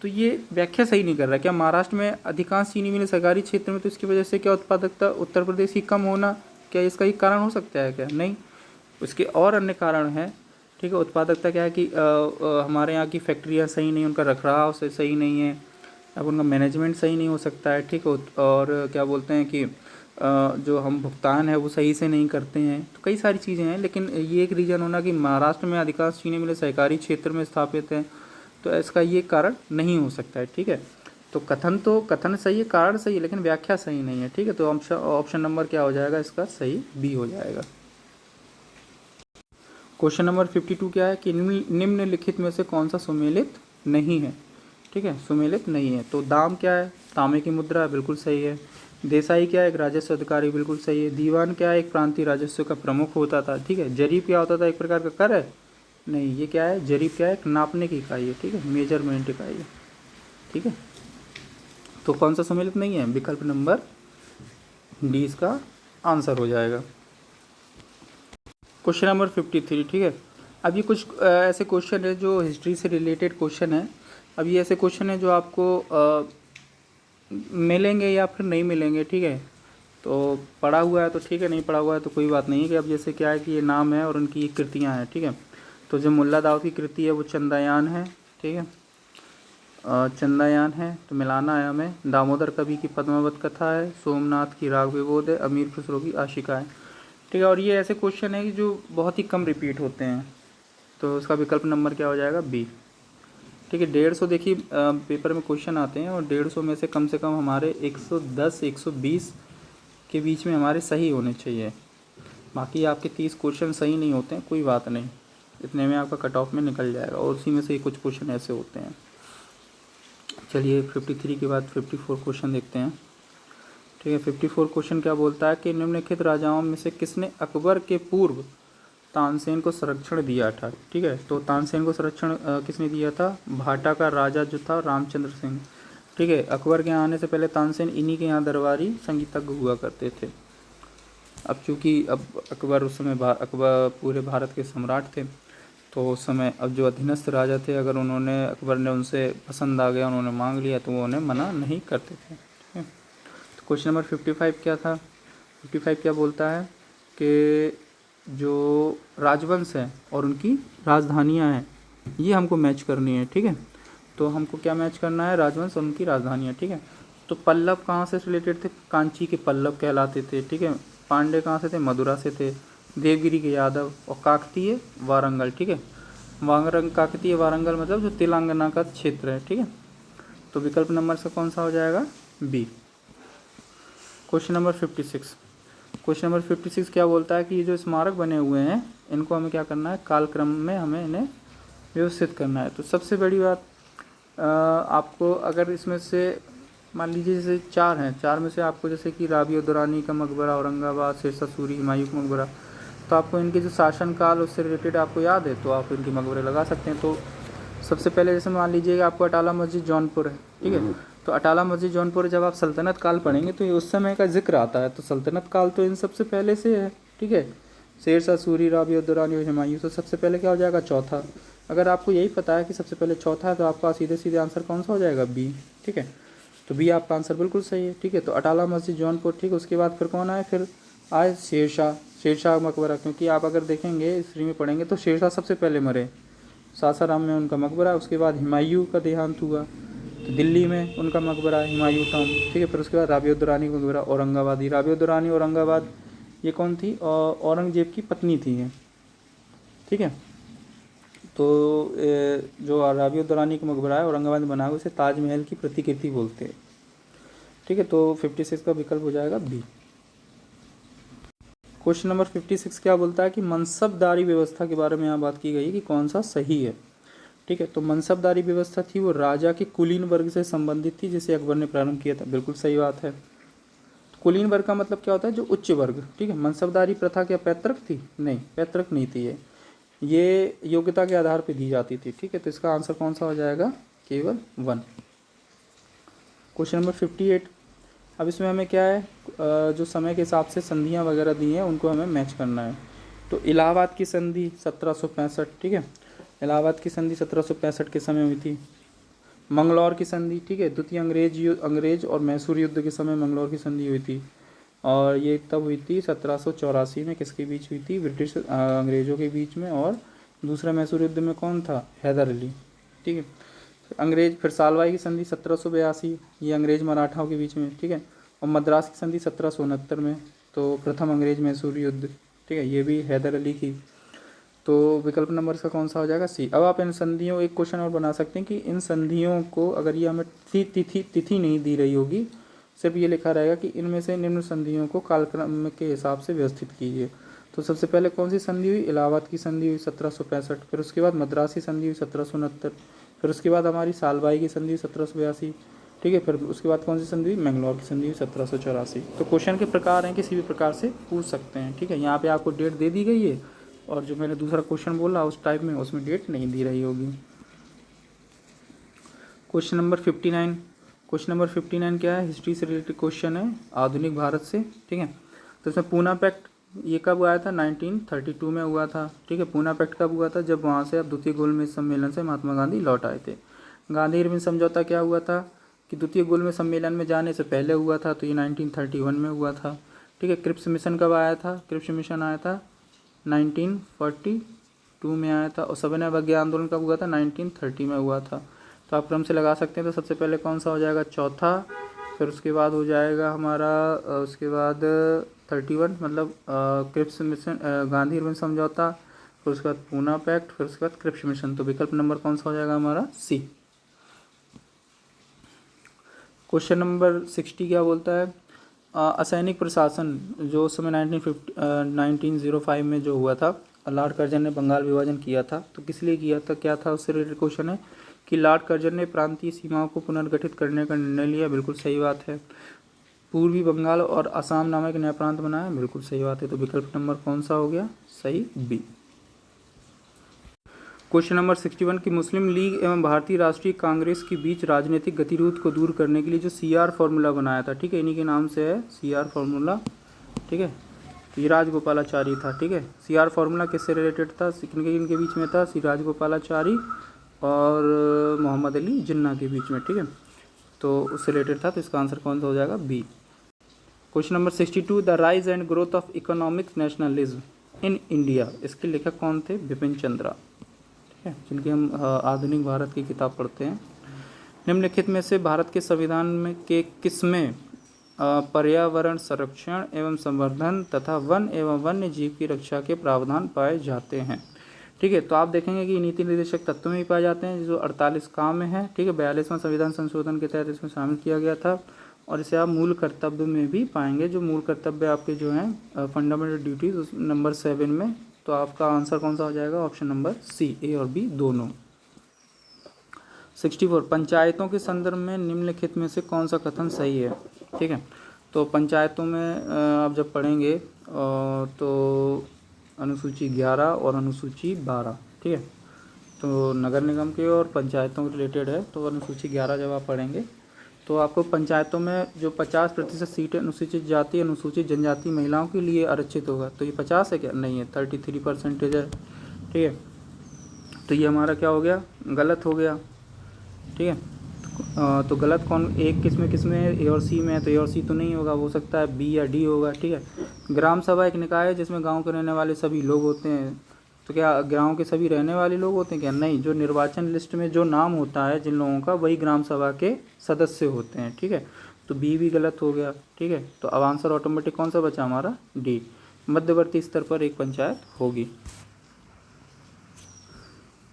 [SPEAKER 1] तो ये व्याख्या सही नहीं कर रहा है। क्या महाराष्ट्र में अधिकांश चीनी मिलें सहकारी क्षेत्र में, तो इसकी वजह से क्या उत्पादकता उत्तर प्रदेश की कम होना, क्या इसका एक कारण हो सकता है क्या, नहीं, उसके और अन्य कारण हैं। ठीक है। उत्पादकता क्या है कि हमारे यहाँ की फैक्ट्रियाँ सही नहीं, उनका रखरखाव से सही नहीं है, अब उनका मैनेजमेंट सही नहीं हो सकता है। ठीक है। और क्या बोलते हैं कि जो हम भुगतान है वो सही से नहीं करते हैं। तो कई सारी चीज़ें हैं, लेकिन ये एक रीज़न होना कि महाराष्ट्र में अधिकांश चीनी मिलें सहकारी क्षेत्र में स्थापित हैं, तो इसका ये कारण नहीं हो सकता है। ठीक है। तो कथन सही है, कारण सही है, लेकिन व्याख्या सही नहीं है। ठीक है। तो ऑप्शन नंबर क्या हो जाएगा इसका सही, बी हो जाएगा। क्वेश्चन नंबर 52 क्या है कि निम्नलिखित में से कौन सा सुमेलित नहीं है। ठीक है। सुमेलित नहीं है। तो दाम क्या है, तांबे की मुद्रा है, बिल्कुल सही है। देसाई क्या है, एक राजस्व अधिकारी, बिल्कुल सही है। दीवान क्या है, एक प्रांतीय राजस्व का प्रमुख होता था। ठीक है। जरीब क्या होता था, एक प्रकार का कर है, नहीं, ये क्या है, जरीब क्या है, एक नापने की इकाई है। ठीक है। मेजरमेंट इकाई है। ठीक है। तो कौन सा सम्मिलित नहीं है, विकल्प नंबर डी इसका आंसर हो जाएगा। Question number 53। ठीक है। अब ये कुछ ऐसे क्वेश्चन है जो हिस्ट्री से रिलेटेड क्वेश्चन है। अब ये ऐसे क्वेश्चन है जो आपको मिलेंगे या फिर नहीं मिलेंगे। ठीक है। तो पढ़ा हुआ है तो ठीक है, नहीं पढ़ा हुआ है तो कोई बात नहीं है। कि अब जैसे क्या है कि ये नाम है और उनकी कृतियाँ हैं। ठीक है। तो जो मुल्ला दाऊद की कृति है वो चंदायान है। ठीक है। चंदायान है। तो मिलाना है हमें। दामोदर कवि की पद्मावत कथा है। सोमनाथ की राग विबोध है। अमीर खुसरो की आशिका है। ठीक है। और ये ऐसे क्वेश्चन है कि जो बहुत ही कम रिपीट होते हैं, तो उसका विकल्प नंबर क्या हो जाएगा, बी। ठीक है। 150 देखिए पेपर में क्वेश्चन आते हैं और 150 में से कम हमारे 110 120 के बीच में हमारे सही होने चाहिए। बाकी आपके 30 क्वेश्चन सही नहीं होते हैं, कोई बात नहीं, इतने में आपका कट ऑफ में निकल जाएगा। और उसी में से कुछ क्वेश्चन ऐसे होते हैं। चलिए 53 के बाद 54 क्वेश्चन देखते हैं। ठीक है। 54 क्वेश्चन क्या बोलता है कि निम्नलिखित राजाओं में से किसने अकबर के पूर्व तानसेन को संरक्षण दिया था। ठीक है। तो तानसेन को संरक्षण किसने दिया था, भाटा का राजा जो था रामचंद्र सिंह। ठीक है। अकबर के आने से पहले तानसेन इन्हीं के यहाँ दरबारी संगीतज्ञ हुआ करते थे। अब चूँकि अब अकबर उस समय अकबर पूरे भारत के सम्राट थे, तो उस समय अब जो अधीनस्थ राजा थे, अगर उन्होंने अकबर ने उनसे पसंद आ गया, उन्होंने मांग लिया, तो वो उन्हें मना नहीं करते थे। ठीक है। तो क्वेश्चन नंबर 55 क्या था, 55 क्या बोलता है कि जो राजवंश हैं और उनकी राजधानियां हैं, ये हमको मैच करनी है। ठीक है। तो हमको क्या मैच करना है, राजवंश और उनकी राजधानियां। ठीक है। तो पल्लव कहाँ से रिलेटेड थे, कांची के पल्लव कहलाते थे। ठीक है। पांडे कहाँ से थे, मदुरा से थे। देवगिरी के यादव। और काकतीय वारंगल। ठीक है। काकतीय वारंगल मतलब जो तेलंगाना का क्षेत्र है। ठीक है। तो विकल्प नंबर से कौन सा हो जाएगा, B. Question number 56। Question number 56 क्या बोलता है कि ये जो स्मारक बने हुए हैं, इनको हमें क्या करना है, कालक्रम में हमें इन्हें व्यवस्थित करना है। तो सबसे बड़ी बात आपको, अगर इसमें से मान लीजिए जैसे 4 हैं, 4 में से आपको जैसे कि राबिया दुरानी का मकबरा औरंगाबाद, शेरशाह सूरी, हुमायूं का मकबरा, तो आपको इनके जो शासनकाल उससे रिलेटेड आपको याद है, तो आप इनके मकबरे लगा सकते हैं। तो सबसे पहले जैसे मान लीजिए आपको अटाला मस्जिद जौनपुर है। ठीक है। तो अटाला मस्जिद जौनपुर जब आप सल्तनत काल पढ़ेंगे तो ये उस समय का जिक्र आता है। तो सल्तनत काल तो इन सबसे पहले से है। ठीक है। शेरशाह सूरी, राबिया दुरानी और हुमायूं, तो सबसे पहले क्या हो जाएगा, चौथा। अगर आपको यही पता है कि सबसे पहले चौथा है, तो आपका सीधे सीधे आंसर कौन सा हो जाएगा, बी। ठीक है। तो बी आपका आंसर बिल्कुल सही है। ठीक है। तो अटाला मस्जिद जौनपुर। ठीक है। उसके बाद फिर कौन आए, फिर आए शेरशाह शेरशाह मकबरा, क्योंकि आप अगर देखेंगे हिस्ट्री में पढ़ेंगे तो शेरशाह सबसे पहले मरे, सासाराम में उनका मकबरा, उसके बाद हुमायूं का देहांत हुआ तो दिल्ली में उनका मकबरा है हुमायूं टॉम, ठीक है। फिर उसके बाद राबिया दुरानी का मकबरा औरंगाबादी, राबिया दुरानी औरंगाबाद ये कौन थी, औरंगजेब की पत्नी थी ये, ठीक है। तो जो राबिया दुरानी का मकबरा है औरंगाबाद में बना हुआ, उसे ताजमहल की प्रतिकृति बोलते हैं, ठीक है। तो 56 का विकल्प हो जाएगा बी। क्वेश्चन नंबर 56 क्या बोलता है कि मनसबदारी व्यवस्था के बारे में यहाँ बात की गई है कि कौन सा सही है, ठीक है। तो मनसबदारी व्यवस्था थी वो राजा के कुलीन वर्ग से संबंधित थी, जिसे अकबर ने प्रारंभ किया था, बिल्कुल सही बात है। कुलीन वर्ग का मतलब क्या होता है, जो उच्च वर्ग, ठीक है। मनसबदारी प्रथा क्या पैतृक थी, नहीं पैतृक नहीं थी ये योग्यता के आधार पर दी जाती थी, ठीक है। तो इसका आंसर कौन सा हो जाएगा, केवल 1। क्वेश्चन नंबर 58, अब इसमें हमें क्या है, जो समय के हिसाब से संधियां वगैरह दी हैं उनको हमें मैच करना है। तो इलाहाबाद की संधि 1765, ठीक है, इलाहाबाद की संधि 1765 के समय हुई थी। मंगलौर की संधि, ठीक है, द्वितीय अंग्रेज और मैसूर युद्ध के समय मंगलौर की संधि हुई थी, और ये तब हुई थी 1784 में, किसके बीच हुई थी, ब्रिटिश अंग्रेज़ों के बीच में, और दूसरा मैसूर युद्ध में कौन था, हैदर अली, ठीक है। अंग्रेज, फिर सालवाई की संधि 1782, ये अंग्रेज मराठाओं के बीच में, ठीक है। और मद्रास की संधि 1769 में, तो प्रथम अंग्रेज मैसूर युद्ध, ठीक है, ये भी हैदर अली की। तो विकल्प नंबर इसका कौन सा हो जाएगा, सी। अब आप इन संधियों, एक क्वेश्चन और बना सकते हैं कि इन संधियों को, अगर ये हमें तिथि नहीं दी रही होगी, सिर्फ ये लिखा रहेगा कि इनमें से निम्न संधियों को कालक्रम के हिसाब से व्यवस्थित कीजिए। तो सबसे पहले कौन सी संधि हुई, इलाहाबाद की संधि हुई 1765, फिर उसके बाद मद्रास की संधि हुई 1769, फिर उसके बाद हमारी सालबाई की संधि हुई 1782, ठीक है। फिर उसके बाद कौन सी संधि हुई, मैंगलोर की संधि हुई 1784। तो क्वेश्चन के प्रकार हैं, किसी भी प्रकार से पूछ सकते हैं, ठीक है। यहाँ पे आपको डेट दे दी गई है, और जो मैंने दूसरा क्वेश्चन बोला उस टाइप में, उसमें डेट नहीं दी रही होगी। क्वेश्चन नंबर 59, क्वेश्चन नंबर 59 क्या है, हिस्ट्री से रिलेटेड क्वेश्चन है, आधुनिक भारत से, ठीक है। तो इसमें पूना पैक्ट ये कब आया था, 1932 में हुआ था, ठीक है। पूना पैक्ट कब हुआ था, जब वहाँ से अब द्वितीय गोलमेज सम्मेलन से महात्मा गांधी लौट आए थे। गांधी इरविन समझौता क्या हुआ था कि द्वितीय गोलमेज सम्मेलन में जाने से पहले हुआ था, तो ये 1931 में हुआ था, ठीक है। क्रिप्स मिशन कब आया था, क्रिप्स मिशन आया था 1942 में आया था, और सविनय अवज्ञा आंदोलन कब हुआ था, 1930 में हुआ था। तो आप क्रम से लगा सकते हैं। तो सबसे पहले कौन सा हो जाएगा, चौथा, फिर उसके बाद हो जाएगा हमारा उसके बाद 31, मतलब क्रिप्स मिशन, गांधी इरविन समझौता, फिर उसके बाद पूना पैक्ट, फिर उसके बाद क्रिप्स मिशन। तो विकल्प नंबर कौन सा हो जाएगा हमारा, सी। क्वेश्चन नंबर 60 क्या बोलता है, असैनिक प्रशासन जो उस समय 1905 में जो हुआ था, लॉर्ड कर्जन ने बंगाल विभाजन किया था, तो किस लिए किया था, क्या था, उससे रिलेटेड क्वेश्चन है कि लॉर्ड कर्जन ने प्रांतीय सीमाओं को पुनर्गठित करने का निर्णय लिया, बिल्कुल सही बात है। पूर्वी बंगाल और असम नामक नया प्रांत बनाया, बिल्कुल सही बात है। तो विकल्प नंबर कौन सा हो गया, सही, बी। क्वेश्चन नंबर 61 की मुस्लिम लीग एवं भारतीय राष्ट्रीय कांग्रेस के बीच राजनीतिक गतिरोध को दूर करने के लिए जो CR फॉर्मूला बनाया था, ठीक है, इन्हीं के नाम से है CR फॉर्मूला, ठीक है। ये राजगोपालाचारी था, ठीक है। CR फॉर्मूला किससे रिलेटेड था, इनके बीच में था, श्री राजगोपालाचारी और मोहम्मद अली जिन्ना के बीच में, ठीक है। तो उससे रिलेटेड था, तो इसका आंसर कौन सा हो जाएगा, B. Question number 62, the rise and growth of economic nationalism in India, इसके लेखक कौन थे, बिपिन चंद्रा, ठीक है, जिनकी हम आधुनिक भारत की किताब पढ़ते हैं। निम्नलिखित में से भारत के संविधान में के किसमें पर्यावरण संरक्षण एवं संवर्धन तथा वन एवं वन्य जीव की रक्षा के प्रावधान पाए जाते हैं, ठीक है। तो आप देखेंगे कि नीति निर्देशक तत्व में भी पाए जाते हैं, जो 48 काम में है, ठीक है। 42वां संविधान संशोधन के तहत इसमें शामिल किया गया था, और इसे आप मूल कर्तव्य में भी पाएंगे, जो मूल कर्तव्य आपके जो हैं फंडामेंटल ड्यूटीज, उस नंबर 7 में। तो आपका आंसर कौन सा हो जाएगा, ऑप्शन नंबर सी, ए और बी दोनों। 64, पंचायतों के संदर्भ में निम्नलिखित में से कौन सा कथन सही है, ठीक है। तो पंचायतों में आप जब पढ़ेंगे तो अनुसूची 11 और अनुसूची 12, ठीक है। तो नगर निगम के और पंचायतों के रिलेटेड है, तो अनुसूची 11 जब आप पढ़ेंगे तो आपको पंचायतों में जो 50% सीटें अनुसूचित जाति अनुसूचित जनजाति महिलाओं के लिए आरक्षित होगा, तो ये 50 है क्या, नहीं है, 33% है, ठीक है। तो ये हमारा क्या हो गया, गलत हो गया, ठीक है। तो तो गलत कौन एक किस में है, ए और सी में है, तो ए और सी तो नहीं होगा, हो सकता है बी या डी होगा। ठीक है। ग्राम सभा एक निकाय है जिसमें गांव के रहने वाले सभी लोग होते हैं। तो क्या गांव के सभी रहने वाले लोग होते हैं क्या? नहीं, जो निर्वाचन लिस्ट में जो नाम होता है जिन लोगों का, वही ग्राम सभा के सदस्य होते हैं। ठीक है। तो बी भी गलत हो गया। ठीक है। तो अब आंसर ऑटोमेटिक कौन सा बचा हमारा? डी। मध्यवर्ती स्तर पर एक पंचायत होगी।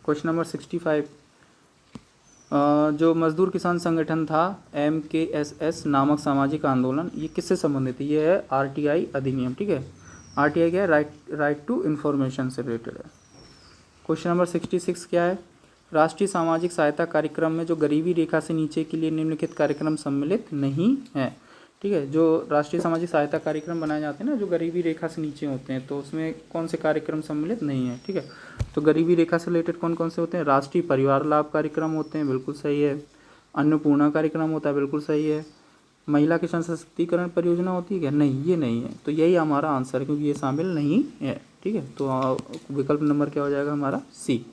[SPEAKER 1] Question number 65। जो मजदूर किसान संगठन था MKSS नामक सामाजिक आंदोलन, ये किससे संबंधित है? ये है RTI अधिनियम। ठीक है। RTI क्या है? राइट टू इन्फॉर्मेशन से रिलेटेड है। क्वेश्चन नंबर 66 क्या है? राष्ट्रीय सामाजिक सहायता कार्यक्रम में जो गरीबी रेखा से नीचे के लिए निम्नलिखित कार्यक्रम सम्मिलित नहीं है। ठीक है। जो राष्ट्रीय सामाजिक सहायता कार्यक्रम बनाए जाते हैं ना, जो गरीबी रेखा से नीचे होते हैं, तो उसमें कौन से कार्यक्रम सम्मिलित नहीं है? ठीक है। तो गरीबी रेखा से रिलेटेड कौन कौन से होते हैं? राष्ट्रीय परिवार लाभ कार्यक्रम होते हैं, बिल्कुल सही है। अन्नपूर्णा कार्यक्रम होता है, बिल्कुल सही है। महिला किसान सशक्तिकरण परियोजना होती है क्या? नहीं, ये नहीं है। तो यही हमारा आंसर है, क्योंकि ये शामिल नहीं है। ठीक है। तो विकल्प नंबर क्या हो जाएगा हमारा? सी।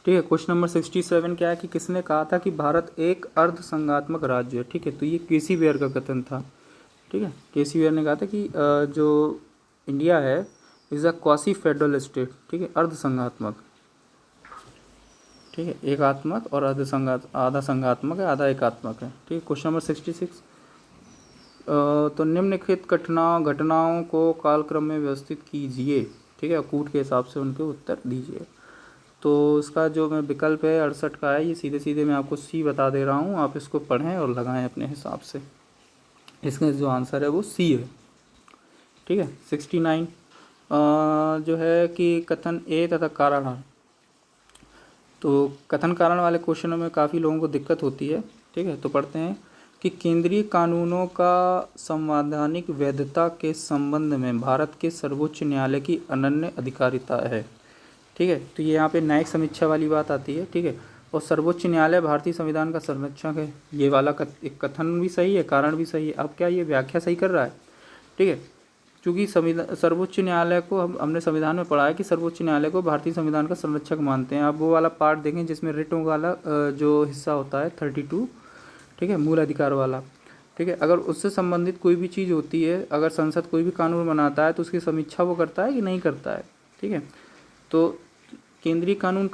[SPEAKER 1] ठीक है। क्वेश्चन नंबर 67 क्या है कि किसने कहा था कि भारत एक अर्ध संघात्मक राज्य है? ठीक है। तो ये केसी वेयर का कथन था। ठीक है। केसी वेयर ने कहा था कि जो इंडिया है is a quasi federal state. ठीक है। अर्ध संघात्मक। ठीक है। एकात्मक और अर्ध संघात, आधा संघात्मक है, आधा एकात्मक है। ठीक है। Question number 66। तो निम्नलिखित घटनाओं को कालक्रम में व्यवस्थित कीजिए। ठीक है। कूट के हिसाब से उनके उत्तर दीजिए। तो इसका जो मैं विकल्प है 68 का है, ये सीधे सीधे मैं आपको सी बता दे रहा हूँ, आप इसको पढ़ें और लगाएं अपने हिसाब से। इसका जो आंसर है वो सी है। ठीक है। 69 जो है कि कथन ए तथा कारण। तो कथन कारण वाले क्वेश्चनों में काफ़ी लोगों को दिक्कत होती है। ठीक है। तो पढ़ते हैं कि केंद्रीय कानूनों का संवैधानिक वैधता के संबंध में भारत के सर्वोच्च न्यायालय की अनन्य अधिकारिता है। ठीक है। तो ये यहाँ पे न्यायिक समीक्षा वाली बात आती है। ठीक है। और सर्वोच्च न्यायालय भारतीय संविधान का संरक्षक है। ये वाला एक कथन भी सही है, कारण भी सही है। अब क्या ये व्याख्या सही कर रहा है? ठीक है। क्योंकि संविधान, सर्वोच्च न्यायालय को हमने संविधान में पढ़ा है कि सर्वोच्च न्यायालय को भारतीय संविधान का संरक्षक मानते हैं। आप वो वाला पार्ट देखें जिसमें रिटों वाला जो हिस्सा होता है 32। ठीक है। मूल अधिकार वाला। ठीक है। अगर उससे संबंधित कोई भी चीज़ होती है, अगर संसद कोई भी कानून बनाता है तो उसकी समीक्षा वो करता है कि नहीं करता है? ठीक है। तो केंद्रीय कानून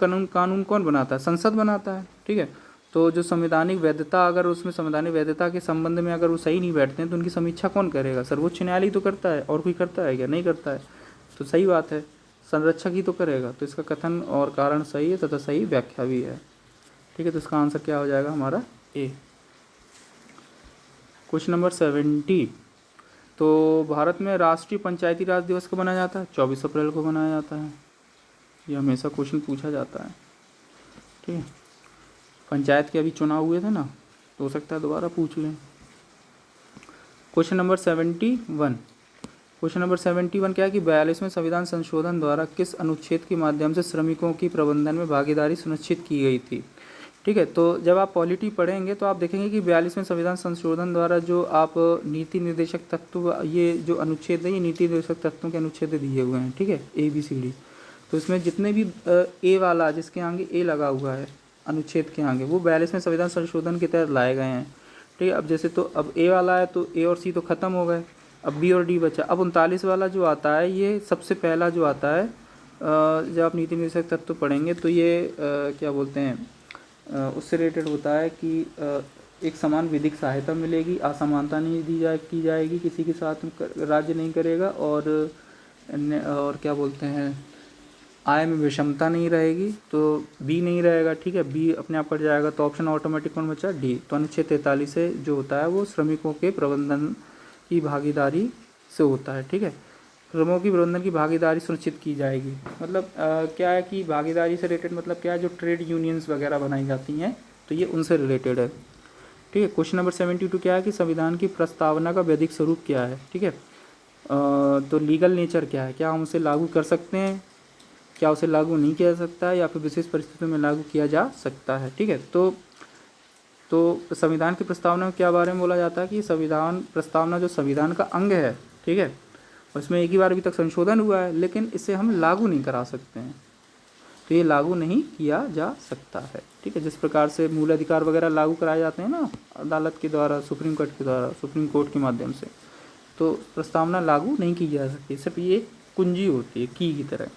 [SPEAKER 1] कौन बनाता है? संसद बनाता है। ठीक है। तो जो संवैधानिक वैधता, अगर उसमें संवैधानिक वैधता के संबंध में अगर वो सही नहीं बैठते हैं तो उनकी समीक्षा कौन करेगा? सर्वोच्च न्यायालय तो करता है, और कोई करता है क्या? नहीं करता है। तो सही बात है, संरक्षक ही तो करेगा। तो इसका कथन और कारण सही है तथा सही व्याख्या भी है। ठीक है। तो इसका आंसर क्या हो जाएगा हमारा? ए। Question number 70। तो भारत में राष्ट्रीय पंचायती राज दिवस कब मनाया जाता है? 24 अप्रैल को मनाया जाता है। ये हमेशा क्वेश्चन पूछा जाता है। ठीक है। पंचायत के अभी चुनाव हुए थे ना, तो हो सकता है दोबारा पूछ लें। Question number 71। क्वेश्चन नंबर 71 क्या है कि 42वें संविधान संशोधन द्वारा किस अनुच्छेद के माध्यम से श्रमिकों की प्रबंधन में भागीदारी सुनिश्चित की गई थी? ठीक है। तो जब आप पॉलिटी पढ़ेंगे तो आप देखेंगे कि 42वें संविधान संशोधन द्वारा जो आप नीति निर्देशक तत्व, ये जो अनुच्छेद है, ये नीति निर्देशक तत्वों के अनुच्छेद दिए हुए हैं। ठीक है। ABCD। तो इसमें जितने भी ए वाला, जिसके आगे ए लगा हुआ है अनुच्छेद के आगे, वो 42वें संविधान संशोधन के तहत लाए गए हैं। ठीक है। अब जैसे तो अब ए वाला है तो ए और सी तो ख़त्म हो गए, अब बी और डी बचा। अब 39 वाला जो आता है, ये सबसे पहला जो आता है, जब आप नीति निर्देशक तत्व पढ़ेंगे तो ये क्या बोलते हैं, उससे रिलेटेड होता है कि एक समान विधिक सहायता मिलेगी, असमानता नहीं की जाएगी, किसी के साथ राज्य नहीं करेगा, और क्या बोलते हैं, आय में विषमता नहीं रहेगी। तो बी नहीं रहेगा। ठीक है। बी अपने आप कट जाएगा। तो ऑप्शन ऑटोमेटिक कौन बचा? डी। तो अनुच्छेद 43 से जो होता है वो श्रमिकों के प्रबंधन की भागीदारी से होता है। ठीक है। श्रमिकों की प्रबंधन की भागीदारी सुनिश्चित की जाएगी। मतलब क्या है कि भागीदारी से रिलेटेड मतलब क्या है, जो ट्रेड यूनियंस वगैरह बनाई जाती हैं, तो ये उनसे रिलेटेड है। ठीक है। क्वेश्चन नंबर 72 क्या है कि संविधान की प्रस्तावना का वैधिक स्वरूप क्या है? ठीक है। तो लीगल नेचर क्या है? क्या हम उसे लागू कर सकते हैं, क्या उसे लागू नहीं किया जा सकता है, या फिर विशेष परिस्थितियों में लागू किया जा सकता है? ठीक है। तो संविधान की प्रस्तावना क्या बारे में बोला जाता है कि संविधान प्रस्तावना जो संविधान का अंग है, ठीक है, और इसमें एक ही बार अभी तक संशोधन हुआ है, लेकिन इसे हम लागू नहीं करा सकते हैं। तो ये लागू नहीं किया जा सकता है। ठीक है, जिस प्रकार से मूल अधिकार वगैरह लागू कराए जाते हैं ना अदालत के द्वारा, सुप्रीम कोर्ट के द्वारा, सुप्रीम कोर्ट के माध्यम से, तो प्रस्तावना लागू नहीं की जा सकती, सिर्फ ये कुंजी होती है की तरह।